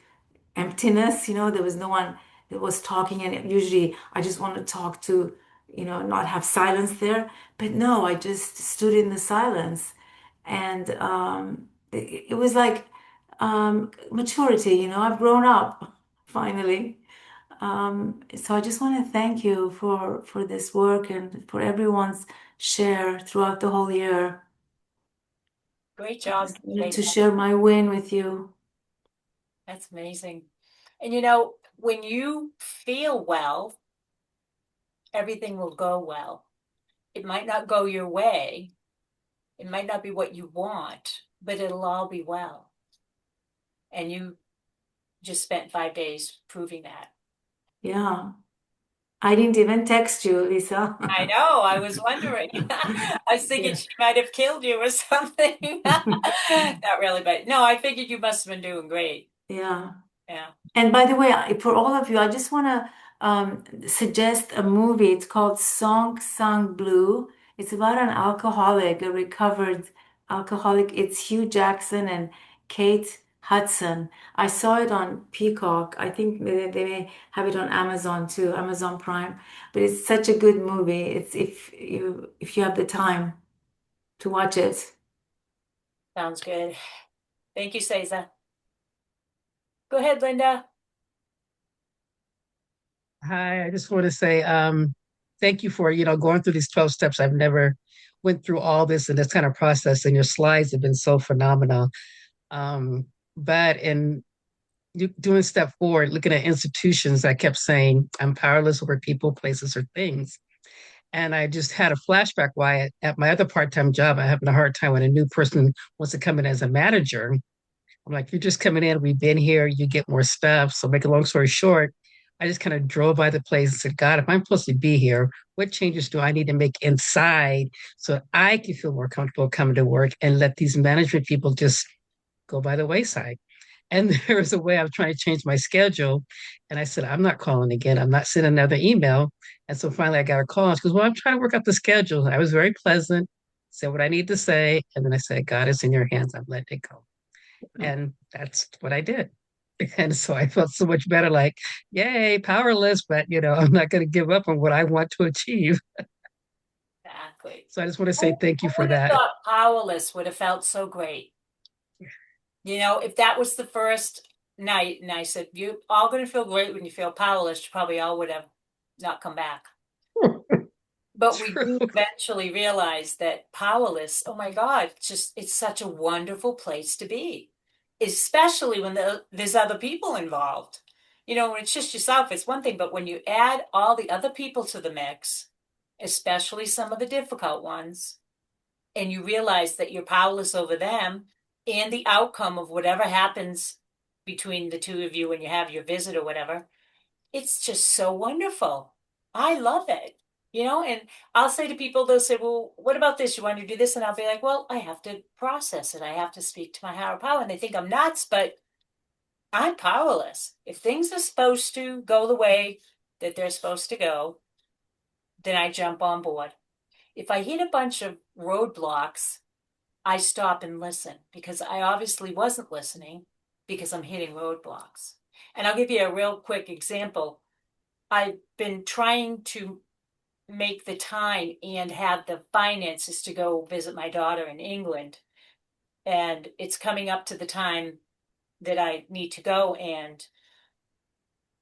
emptiness, there was no one that was talking, and usually I just want to talk to, not have silence there. But no, I just stood in the silence, and it was like maturity, I've grown up finally. So I just want to thank you for this work and for everyone's share throughout the whole year. Great I job, just wanted to Lisa. share my win with you. That's amazing. And when you feel well, everything will go well. It might not go your way. It might not be what you want, but it'll all be well. And you just spent 5 days proving that. Yeah. I didn't even text you, Lisa. I know. I was wondering. I was thinking Yeah. she might have killed you or something. Not really, but no, I figured you must have been doing great. Yeah. Yeah. And by the way, for all of you, I just want to suggest a movie. It's called Song Sung Blue. It's about an alcoholic, a recovered alcoholic. It's Hugh Jackson and Kate Hudson. I saw it on Peacock. I think they may have it on Amazon too, Amazon Prime. But it's such a good movie. It's if you have the time to watch it. Sounds good. Thank you, Cesar. Go ahead, Linda. Hi, I just want to say thank you for, going through these 12 steps. I've never went through all this and this kind of process, and your slides have been so phenomenal. But in doing step forward, looking at institutions, I kept saying I'm powerless over people, places, or things. And I just had a flashback why at my other part-time job, I having a hard time when a new person wants to come in as a manager. I'm like, you're just coming in. We've been here. You get more stuff. So, make a long story short, I just kind of drove by the place and said, God, if I'm supposed to be here, what changes do I need to make inside so that I can feel more comfortable coming to work and let these management people just go by the wayside? And there was a way I was trying to change my schedule. And I said, I'm not calling again. I'm not sending another email. And so finally I got a call. And she goes, well, I'm trying to work out the schedule. And I was very pleasant, said what I need to say. And then I said, God, it's in your hands. I'm letting it go. And that's what I did. And so I felt so much better, like, yay, powerless, but I'm not going to give up on what I want to achieve. Exactly. So I just want to say Who thank you for would have that. thought powerless would have felt so great? If that was the first night and I said, you all going to feel great when you feel powerless, you probably all would have not come back. But we True. do eventually realize that powerless, oh my God, it's such a wonderful place to be, especially when there's other people involved. When it's just yourself, it's one thing, but when you add all the other people to the mix, especially some of the difficult ones, and you realize that you're powerless over them and the outcome of whatever happens between the two of you when you have your visit or whatever, it's just so wonderful. I love it, and I'll say to people, they'll say, well, what about this? You want to do this? And I'll be like, well, I have to process it. I have to speak to my higher power. And they think I'm nuts, but I'm powerless. If things are supposed to go the way that they're supposed to go, then I jump on board. If I hit a bunch of roadblocks, I stop and listen because I obviously wasn't listening because I'm hitting roadblocks. And I'll give you a real quick example. I've been trying to make the time and have the finances to go visit my daughter in England. And it's coming up to the time that I need to go. And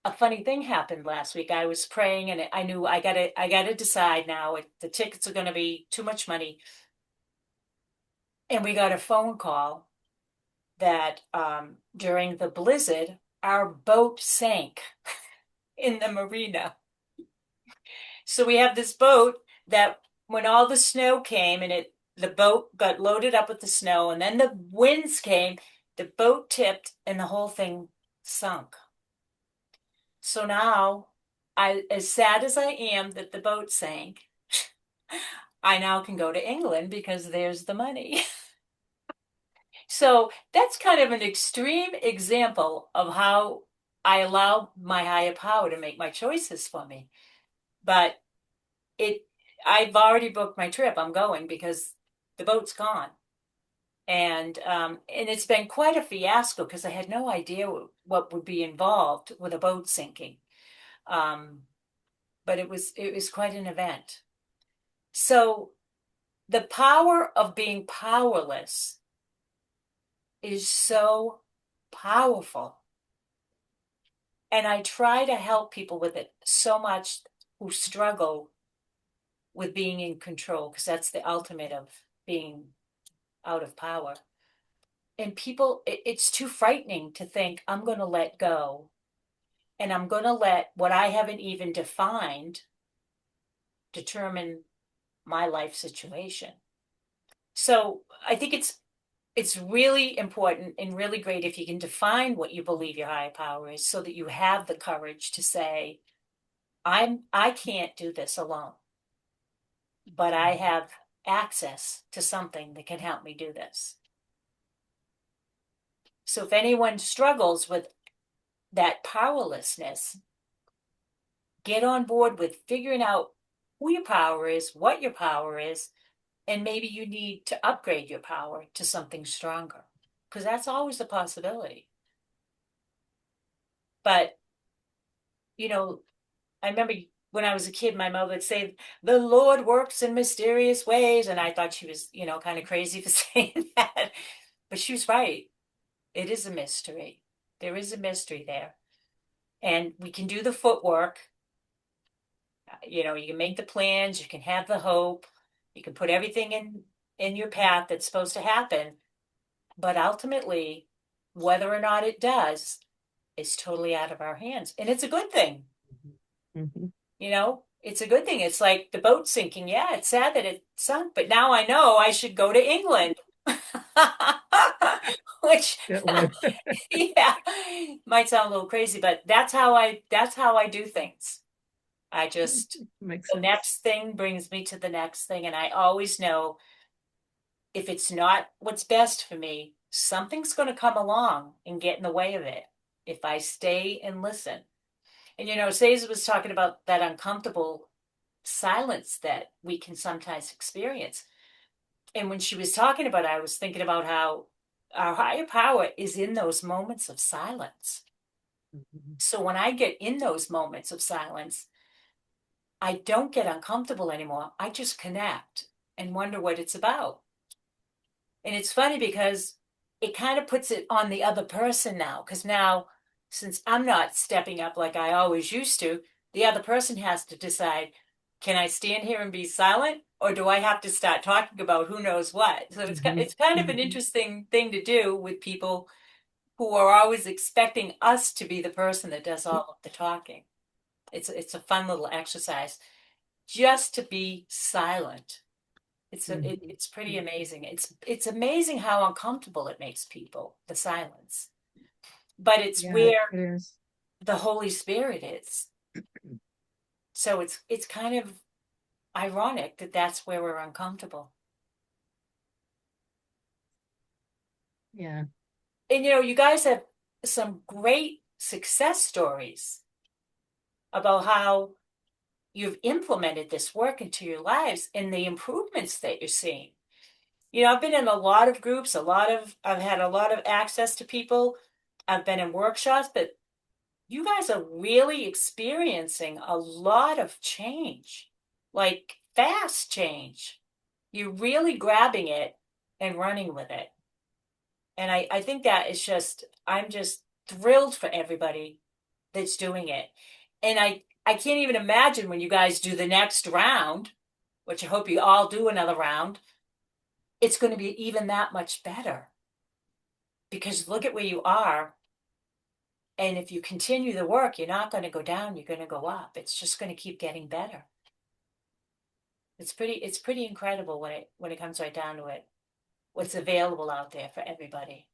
a funny thing happened last week. I was praying and I knew I gotta decide now. The tickets are gonna be too much money. And we got a phone call that during the blizzard, our boat sank in the marina. So we have this boat that when all the snow came and the boat got loaded up with the snow and then the winds came, the boat tipped and the whole thing sunk. So now as sad as I am that the boat sank, I now can go to England because there's the money. So that's kind of an extreme example of how I allow my higher power to make my choices for me. But it I've already booked my trip. I'm going because the boat's gone. And it's been quite a fiasco because I had no idea what would be involved with a boat sinking. Um, but it was quite an event. So the power of being powerless is so powerful. And I try to help people with it so much who struggle with being in control, because that's the ultimate of being out of power. And people, it's too frightening to think I'm going to let go and I'm going to let what I haven't even defined determine my life situation. So I think it's really important and really great if you can define what you believe your higher power is so that you have the courage to say, I can't do this alone, but I have access to something that can help me do this. So if anyone struggles with that powerlessness, get on board with figuring out who your power is, what your power is, and maybe you need to upgrade your power to something stronger, because that's always a possibility. But, you know, I remember when I was a kid, my mother would say, the Lord works in mysterious ways. And I thought she was, kind of crazy for saying that. But she was right. It is a mystery. There is a mystery there. And we can do the footwork. You can make the plans, you can have the hope, you can put everything in your path that's supposed to happen. But ultimately, whether or not it does is totally out of our hands. And it's a good thing. Mhm. It's a good thing. It's like the boat sinking. Yeah, it's sad that it sunk, but now I know I should go to England. Which, That one. yeah, might sound a little crazy, but that's how I do things. I just Makes The sense. next thing brings me to the next thing, and I always know if it's not what's best for me, something's going to come along and get in the way of it if I stay and listen. And Cesar was talking about that uncomfortable silence that we can sometimes experience. And when she was talking about it, I was thinking about how our higher power is in those moments of silence. Mhm. So when I get in those moments of silence, I don't get uncomfortable anymore. I just connect and wonder what it's about. And it's funny because it kind of puts it on the other person now. Because now, since I'm not stepping up like I always used to, the other person has to decide, can I stand here and be silent? Or do I have to start talking about who knows what? So Mhm. it's kind of an Mhm. interesting thing to do with people who are always expecting us to be the person that does all of the talking. It's a fun little exercise just to be silent. Mhm. It's pretty amazing. It's amazing how uncomfortable it makes people, the silence. But it's Yeah, where it is. the Holy Spirit is. So it's kind of ironic that that's where we're uncomfortable. Yeah. And you guys have some great success stories about how you've implemented this work into your lives and the improvements that you're seeing. I've been in a lot of groups, I've had a lot of access to people. I've been in workshops, but you guys are really experiencing a lot of change, like fast change. You're really grabbing it and running with it. And I think that is I'm just thrilled for everybody that's doing it. And I can't even imagine when you guys do the next round, which I hope you all do another round, it's going to be even that much better. Because look at where you are. And if you continue the work, you're not going to go down, you're going to go up. It's just going to keep getting better. It's pretty incredible when it comes right down to it, what's available out there for everybody.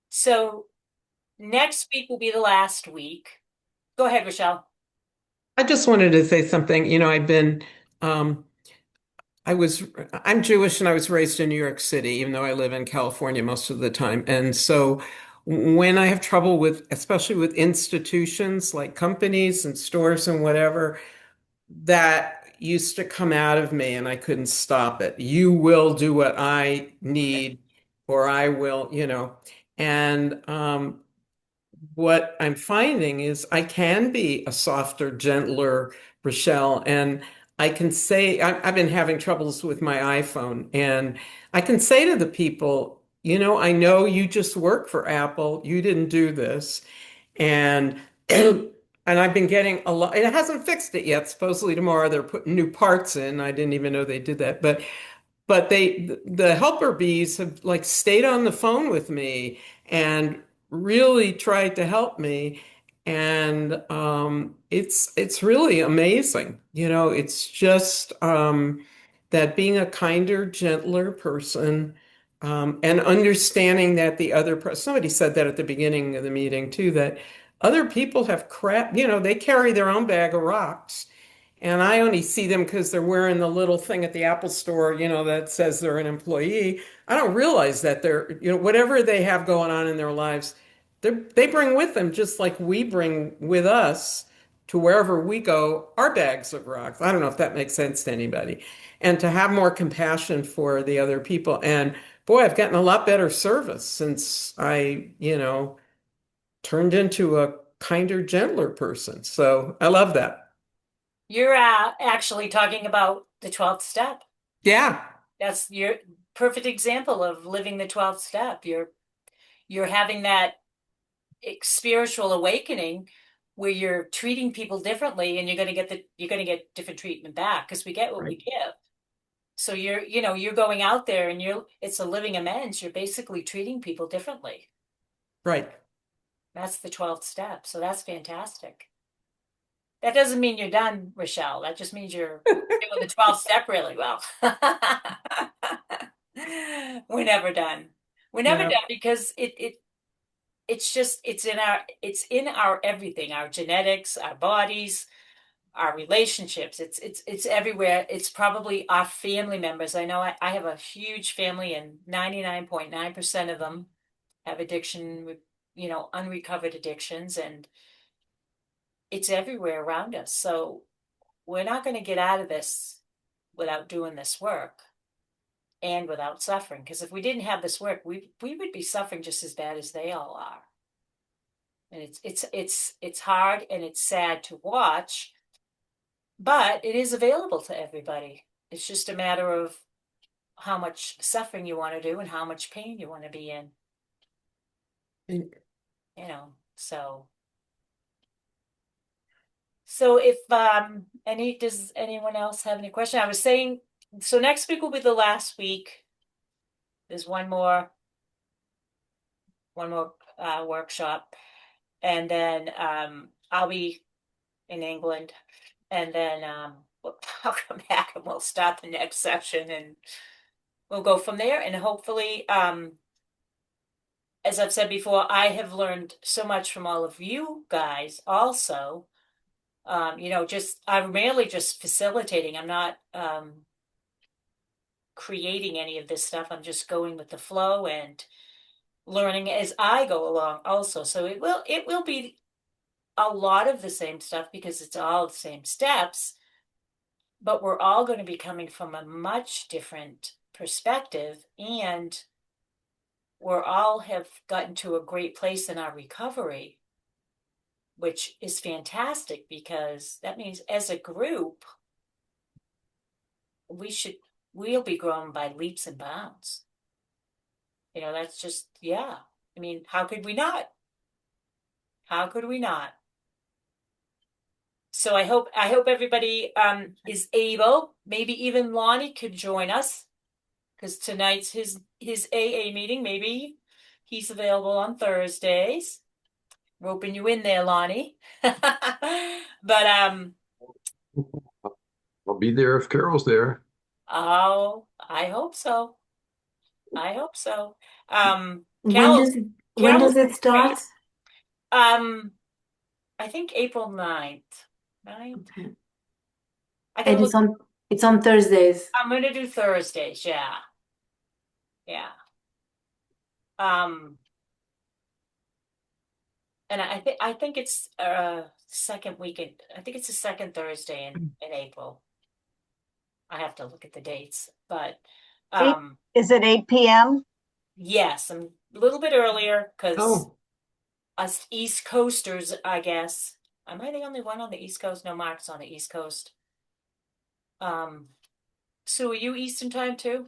So next week will be the last week. Go ahead, Rochelle. I just wanted to say something. Um, I was, I'm Jewish and I was raised in New York City, even though I live in California most of the time. And so when I have trouble with, especially with institutions like companies and stores and whatever, that used to come out of me and I couldn't stop it. You will do what I need, or I will, And what I'm finding is I can be a softer, gentler Rochelle, and I can say I've been having troubles with my iPhone, and I can say to the people, I know you just work for Apple. You didn't do this, and and I've been getting a lot. It hasn't fixed it yet. Supposedly tomorrow they're putting new parts in. I didn't even know they did that, but the helper bees have like stayed on the phone with me and really tried to help me. And it's really amazing. It's just that being a kinder, gentler person, and understanding that the other person, somebody said that at the beginning of the meeting too, that other people have crap, they carry their own bag of rocks. And I only see them because they're wearing the little thing at the Apple store, that says they're an employee. I don't realize that they're, whatever they have going on in their lives, they bring with them, just like we bring with us to wherever we go, our bags of rocks. I don't know if that makes sense to anybody. And to have more compassion for the other people. And boy, I've gotten a lot better service since I, turned into a kinder, gentler person. So I love that. You're actually talking about the 12th step. Yeah. That's your perfect example of living the 12th step. You're having that spiritual awakening where you're treating people differently and you're going to get different treatment back because we get what we Right. give. So you're going out there and it's a living amends. You're basically treating people differently. Right. That's the 12th step. So that's fantastic. That doesn't mean you're done, Rochelle. That just means you're doing the 12th step really well. We're never done. We're never Yeah. done because it's in our everything, our genetics, our bodies, our relationships. It's everywhere. It's probably our family members. I know I have a huge family and 99.9% of them have addiction, unrecovered addictions, and it's everywhere around us. So we're not going to get out of this without doing this work and without suffering. Because if we didn't have this work, we would be suffering just as bad as they all are. And it's hard and it's sad to watch, but it is available to everybody. It's just a matter of how much suffering you want to do and how much pain you want to be in, And so if does anyone else have any question? I was saying, so next week will be the last week. There's one more workshop, and then I'll be in England, and then I'll come back and we'll start the next session and we'll go from there. And hopefully as I've said before, I have learned so much from all of you guys also. Just I'm merely just facilitating. I'm not creating any of this stuff. I'm just going with the flow and learning as I go along also. So it will be a lot of the same stuff because it's all the same steps, but we're all going to be coming from a much different perspective, and we're all have gotten to a great place in our recovery, which is fantastic because that means as a group we should we'll be growing by leaps and bounds. That's just, yeah. I mean, how could we not? How could we not? So I hope everybody is able. Maybe even Lonnie could join us because tonight's his AA meeting. Maybe he's available on Thursdays. Roping you in there, Lonnie. But I'll be there if Carol's there. oh, I hope so. I hope so. When Carol does when Carol's does it great. start? Um, I think April 9th. 9th. Okay. I gotta And look. it's on Thursdays. I'm gonna do Thursdays, yeah. Yeah. Um, and I think it's second weekend. I think it's the second Thursday in April. I have to look at the dates, but Eight, um is it 8 p.m.? yes, I'm a little bit earlier because Oh, us East Coasters, I guess. Am I the only one on the East Coast? No, Mark's on the East Coast. Um, Sue, are you Eastern time too?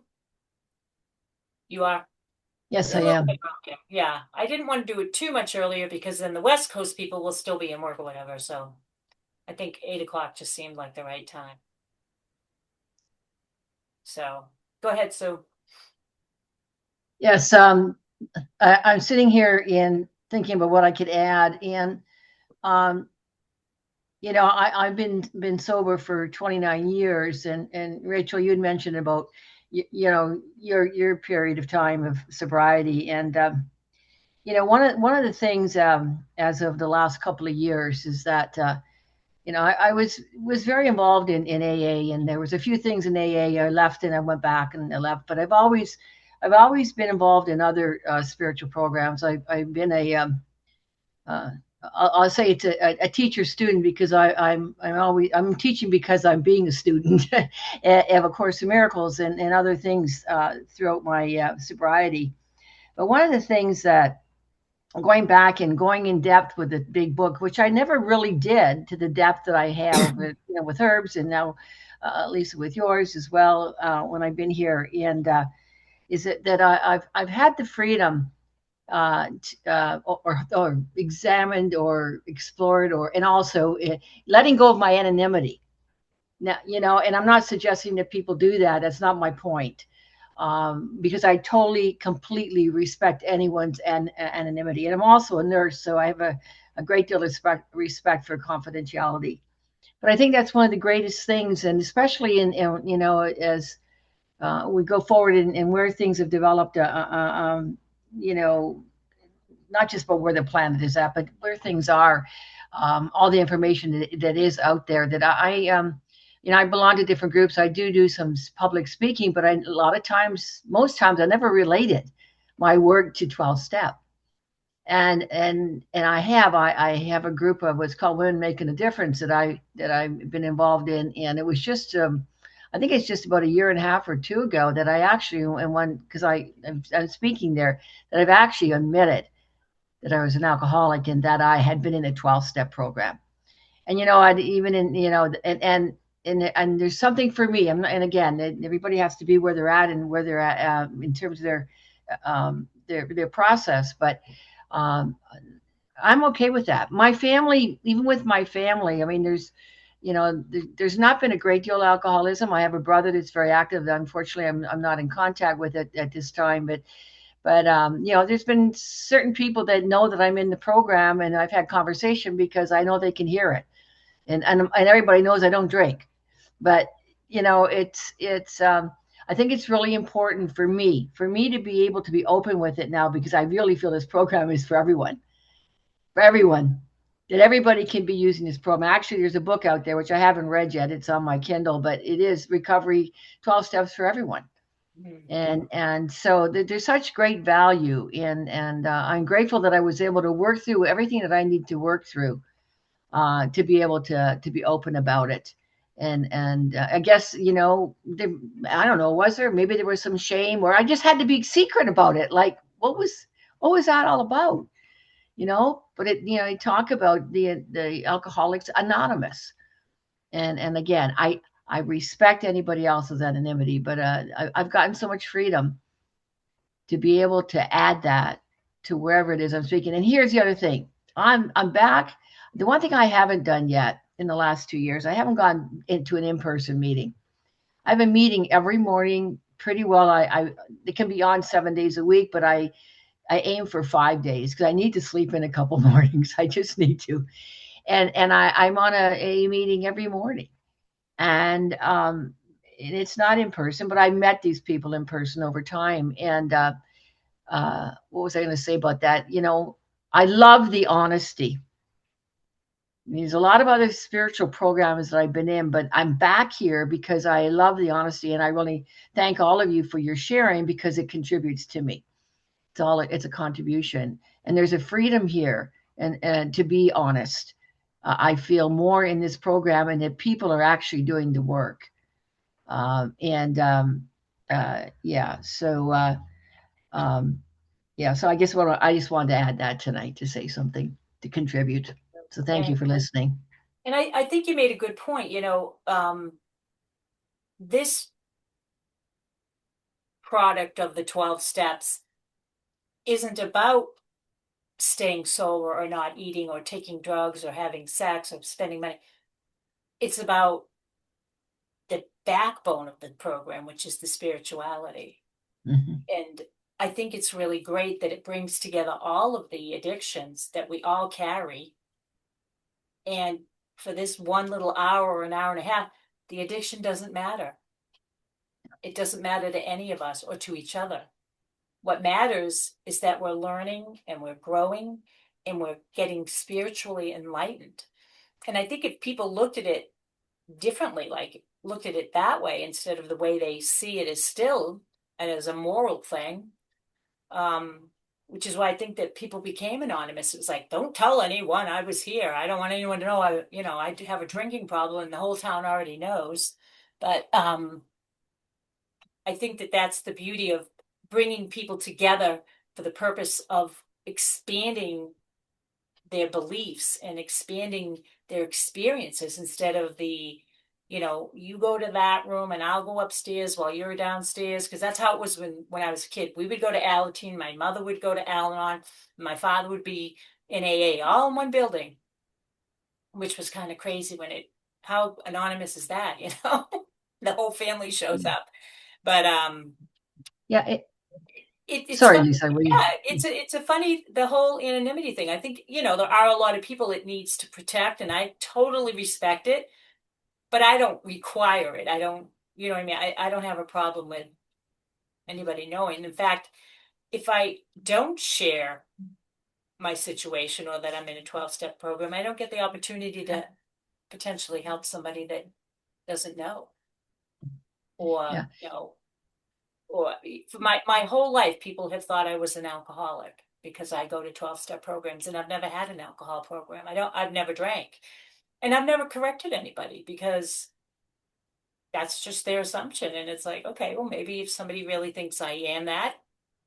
You are? Yes, A I little am. bit earlier. Yeah. I didn't want to do it too much earlier because then the West Coast people will still be in work or whatever. So I think 8 o'clock just seemed like the right time. So go ahead, Sue. Yes, I'm sitting here and thinking about what I could add, and um, I've been sober for 29 years, and Rachel, you had mentioned about your period of time of sobriety, and one of the things as of the last couple of years is that I was very involved in AA, and there was a few things in AA I left and I went back and I left, but I've always been involved in other spiritual programs. I've been uh, I'll say it's a teacher student because I'm teaching because I'm being a student of A Course in Miracles and other things throughout my sobriety. But one of the things that going back and going in depth with the big book, which I never really did to the depth that I have with herbs and now Lisa with yours as well when I've been here, and is it that I've had the freedom or examined or explored and also letting go of my anonymity. Now, and I'm not suggesting that people do that. That's not my point. Because I totally, completely respect anyone's anonymity. And I'm also a nurse, so I have a great deal of respect for confidentiality. But I think that's one of the greatest things, and especially as we go forward and where things have developed, you know, not just about where the planet is at, but where things are, all the information that is out there. That I belong to different groups. I do some public speaking, but a lot of times, most times, I never related my work to 12 step. And I have a group of what's called Women Making a Difference that I've been involved in, and it was just I think it's just about a year and a half or two ago that I actually, and one because I'm speaking there, that I've actually admitted that I was an alcoholic and that I had been in a 12-step program. And I'd even in and there's something for me. And again, everybody has to be where they're at and where they're at in terms of their process. But um, I'm okay with that. My family, even with my family, I mean, there's not been a great deal of alcoholism. I have a brother that's very active. Unfortunately, I'm not in contact with it at this time, but there's been certain people that know that I'm in the program, and I've had conversation because I know they can hear it, and everybody knows I don't drink, but it's I think it's really important for me to be able to be open with it now, because I really feel this program is for everyone, that everybody can be using this program. Actually, there's a book out there which I haven't read yet. It's on my Kindle, but it is Recovery 12 Steps for Everyone. And so there's such great value in, and I'm grateful that I was able to work through everything that I need to work through to be able to be open about it. And I guess, I don't know, was there, maybe there was some shame, or I just had to be secret about it. Like, what was that all about? But you talk about the Alcoholics Anonymous, and again, I respect anybody else's anonymity, but I've gotten so much freedom to be able to add that to wherever it is I'm speaking. And here's the other thing: I'm back. The one thing I haven't done yet in the last 2 years, I haven't gone into an in-person meeting. I've been meeting every morning pretty well. I it can be on 7 days a week, but I aim for 5 days because I need to sleep in a couple mornings. I just need to. And I'm on a meeting every morning. And it's not in person, but I met these people in person over time. And what was I going to say about that? I love the honesty. There's a lot of other spiritual programs that I've been in, but I'm back here because I love the honesty, and I really thank all of you for your sharing, because it contributes to me. It's a contribution, and there's a freedom here, and to be honest, I feel more in this program, and that people are actually doing the work. And yeah, so yeah, so I guess I just wanted to add that tonight, to say something, to contribute. So thank you for listening. And I think you made a good point. This product of the 12 steps isn't about staying sober or not eating or taking drugs or having sex or spending money. It's about the backbone of the program, which is the spirituality. And I think it's really great that it brings together all of the addictions that we all carry. And for this one little hour or an hour and a half, the addiction doesn't matter. It doesn't matter to any of us or to each other. What matters is that we're learning and we're growing and we're getting spiritually enlightened. And I think if people looked at it differently, like looked at it that way instead of the way they see it as still and as a moral thing, which is why I think that people became anonymous. It was like, don't tell anyone I was here. I don't want anyone to know I do have a drinking problem, and the whole town already knows. But I think that that's the beauty of bringing people together for the purpose of expanding their beliefs and expanding their experiences, instead of you go to that room and I'll go upstairs while you're downstairs. Because that's how it was when I was a kid. We would go to Alateen, my mother would go to Al-Anon, my father would be in AA, all in one building, which was kind of crazy how anonymous is that, the whole family shows up. But yeah, it's sorry, funny. Lisa. Yeah, it's a funny, the whole anonymity thing. I think, there are a lot of people it needs to protect, and I totally respect it, but I don't require it. I don't, you know what I mean? I don't have a problem with anybody knowing. In fact, if I don't share my situation or that I'm in a 12-step program, I don't get the opportunity to potentially help somebody that doesn't know. Or, or for my whole life, people have thought I was an alcoholic because I go to 12-step programs, and I've never had an alcohol program. I've never drank, and I've never corrected anybody, because that's just their assumption. And it's like, okay, well, maybe if somebody really thinks I am that,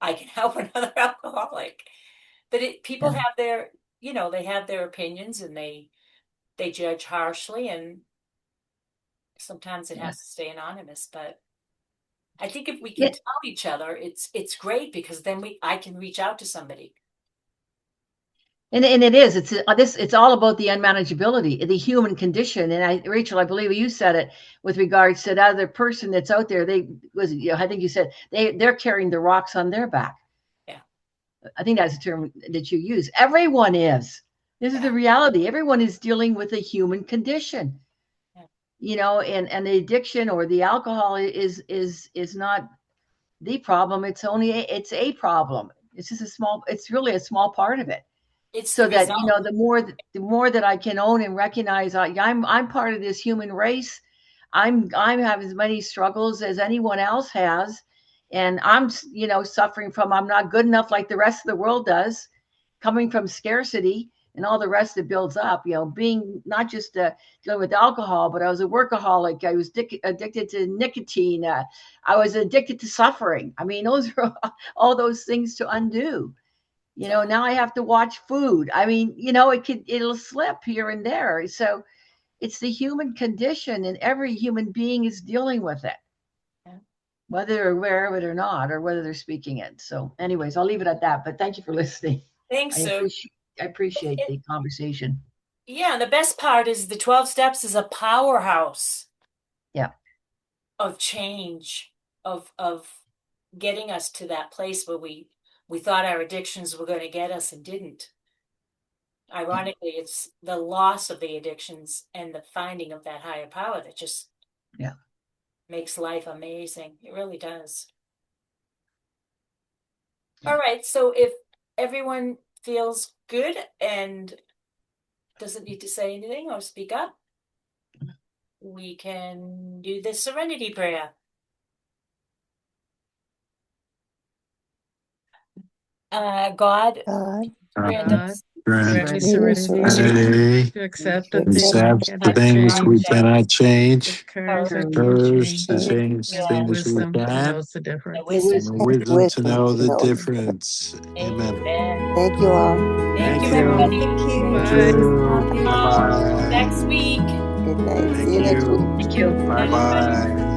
I can help another alcoholic. But people have they have their opinions, and they judge harshly, and sometimes it has to stay anonymous. But I think if we can tell each other, it's great, because then I can reach out to somebody. And it's all about the unmanageability, the human condition. And Rachel, I believe you said it with regards to that other person that's out there. I think you said they're carrying the rocks on their back. Yeah, I think that's the term that you use. Everyone is. This is the reality. Everyone is dealing with a human condition. and the addiction or the alcohol is not the problem. It's a problem. It's just it's really a small part of it. It's So the that, result. the more that I can own and recognize I'm part of this human race. I have as many struggles as anyone else has. And I'm, suffering from, I'm not good enough like the rest of the world does, coming from scarcity and all the rest that builds up, being not just dealing with alcohol, but I was a workaholic. I was addicted to nicotine. I was addicted to suffering. I mean, those are all those things to undo. Now I have to watch food. I mean, it'll slip here and there. So it's the human condition, and every human being is dealing with it, whether they're aware of it or not, or whether they're speaking it. So anyways, I'll leave it at that, but thank you for listening. Thanks, Sue. I appreciate the conversation. Yeah, and the best part is the 12 steps is a powerhouse. Yeah. Of change, of getting us to that place where we thought our addictions were going to get us and didn't. Ironically, it's the loss of the addictions and the finding of that higher power that just makes life amazing. It really does. All right, so if everyone feels good and doesn't need to say anything or speak up, we can do the serenity prayer. God, grant us grant me serenity serenity to accept the things we accept the cannot things we change, cannot change, the courage that can't courage to change, change and the things we wisdom that can, knows the difference. and the wisdom to know the difference. Amen. Amen. Thank you all. Thank Thank you, you. everybody. Thank Bye. you. Bye See you bye. next week. Good night. See Thank you next week. you. Thank you. Bye Bye. bye.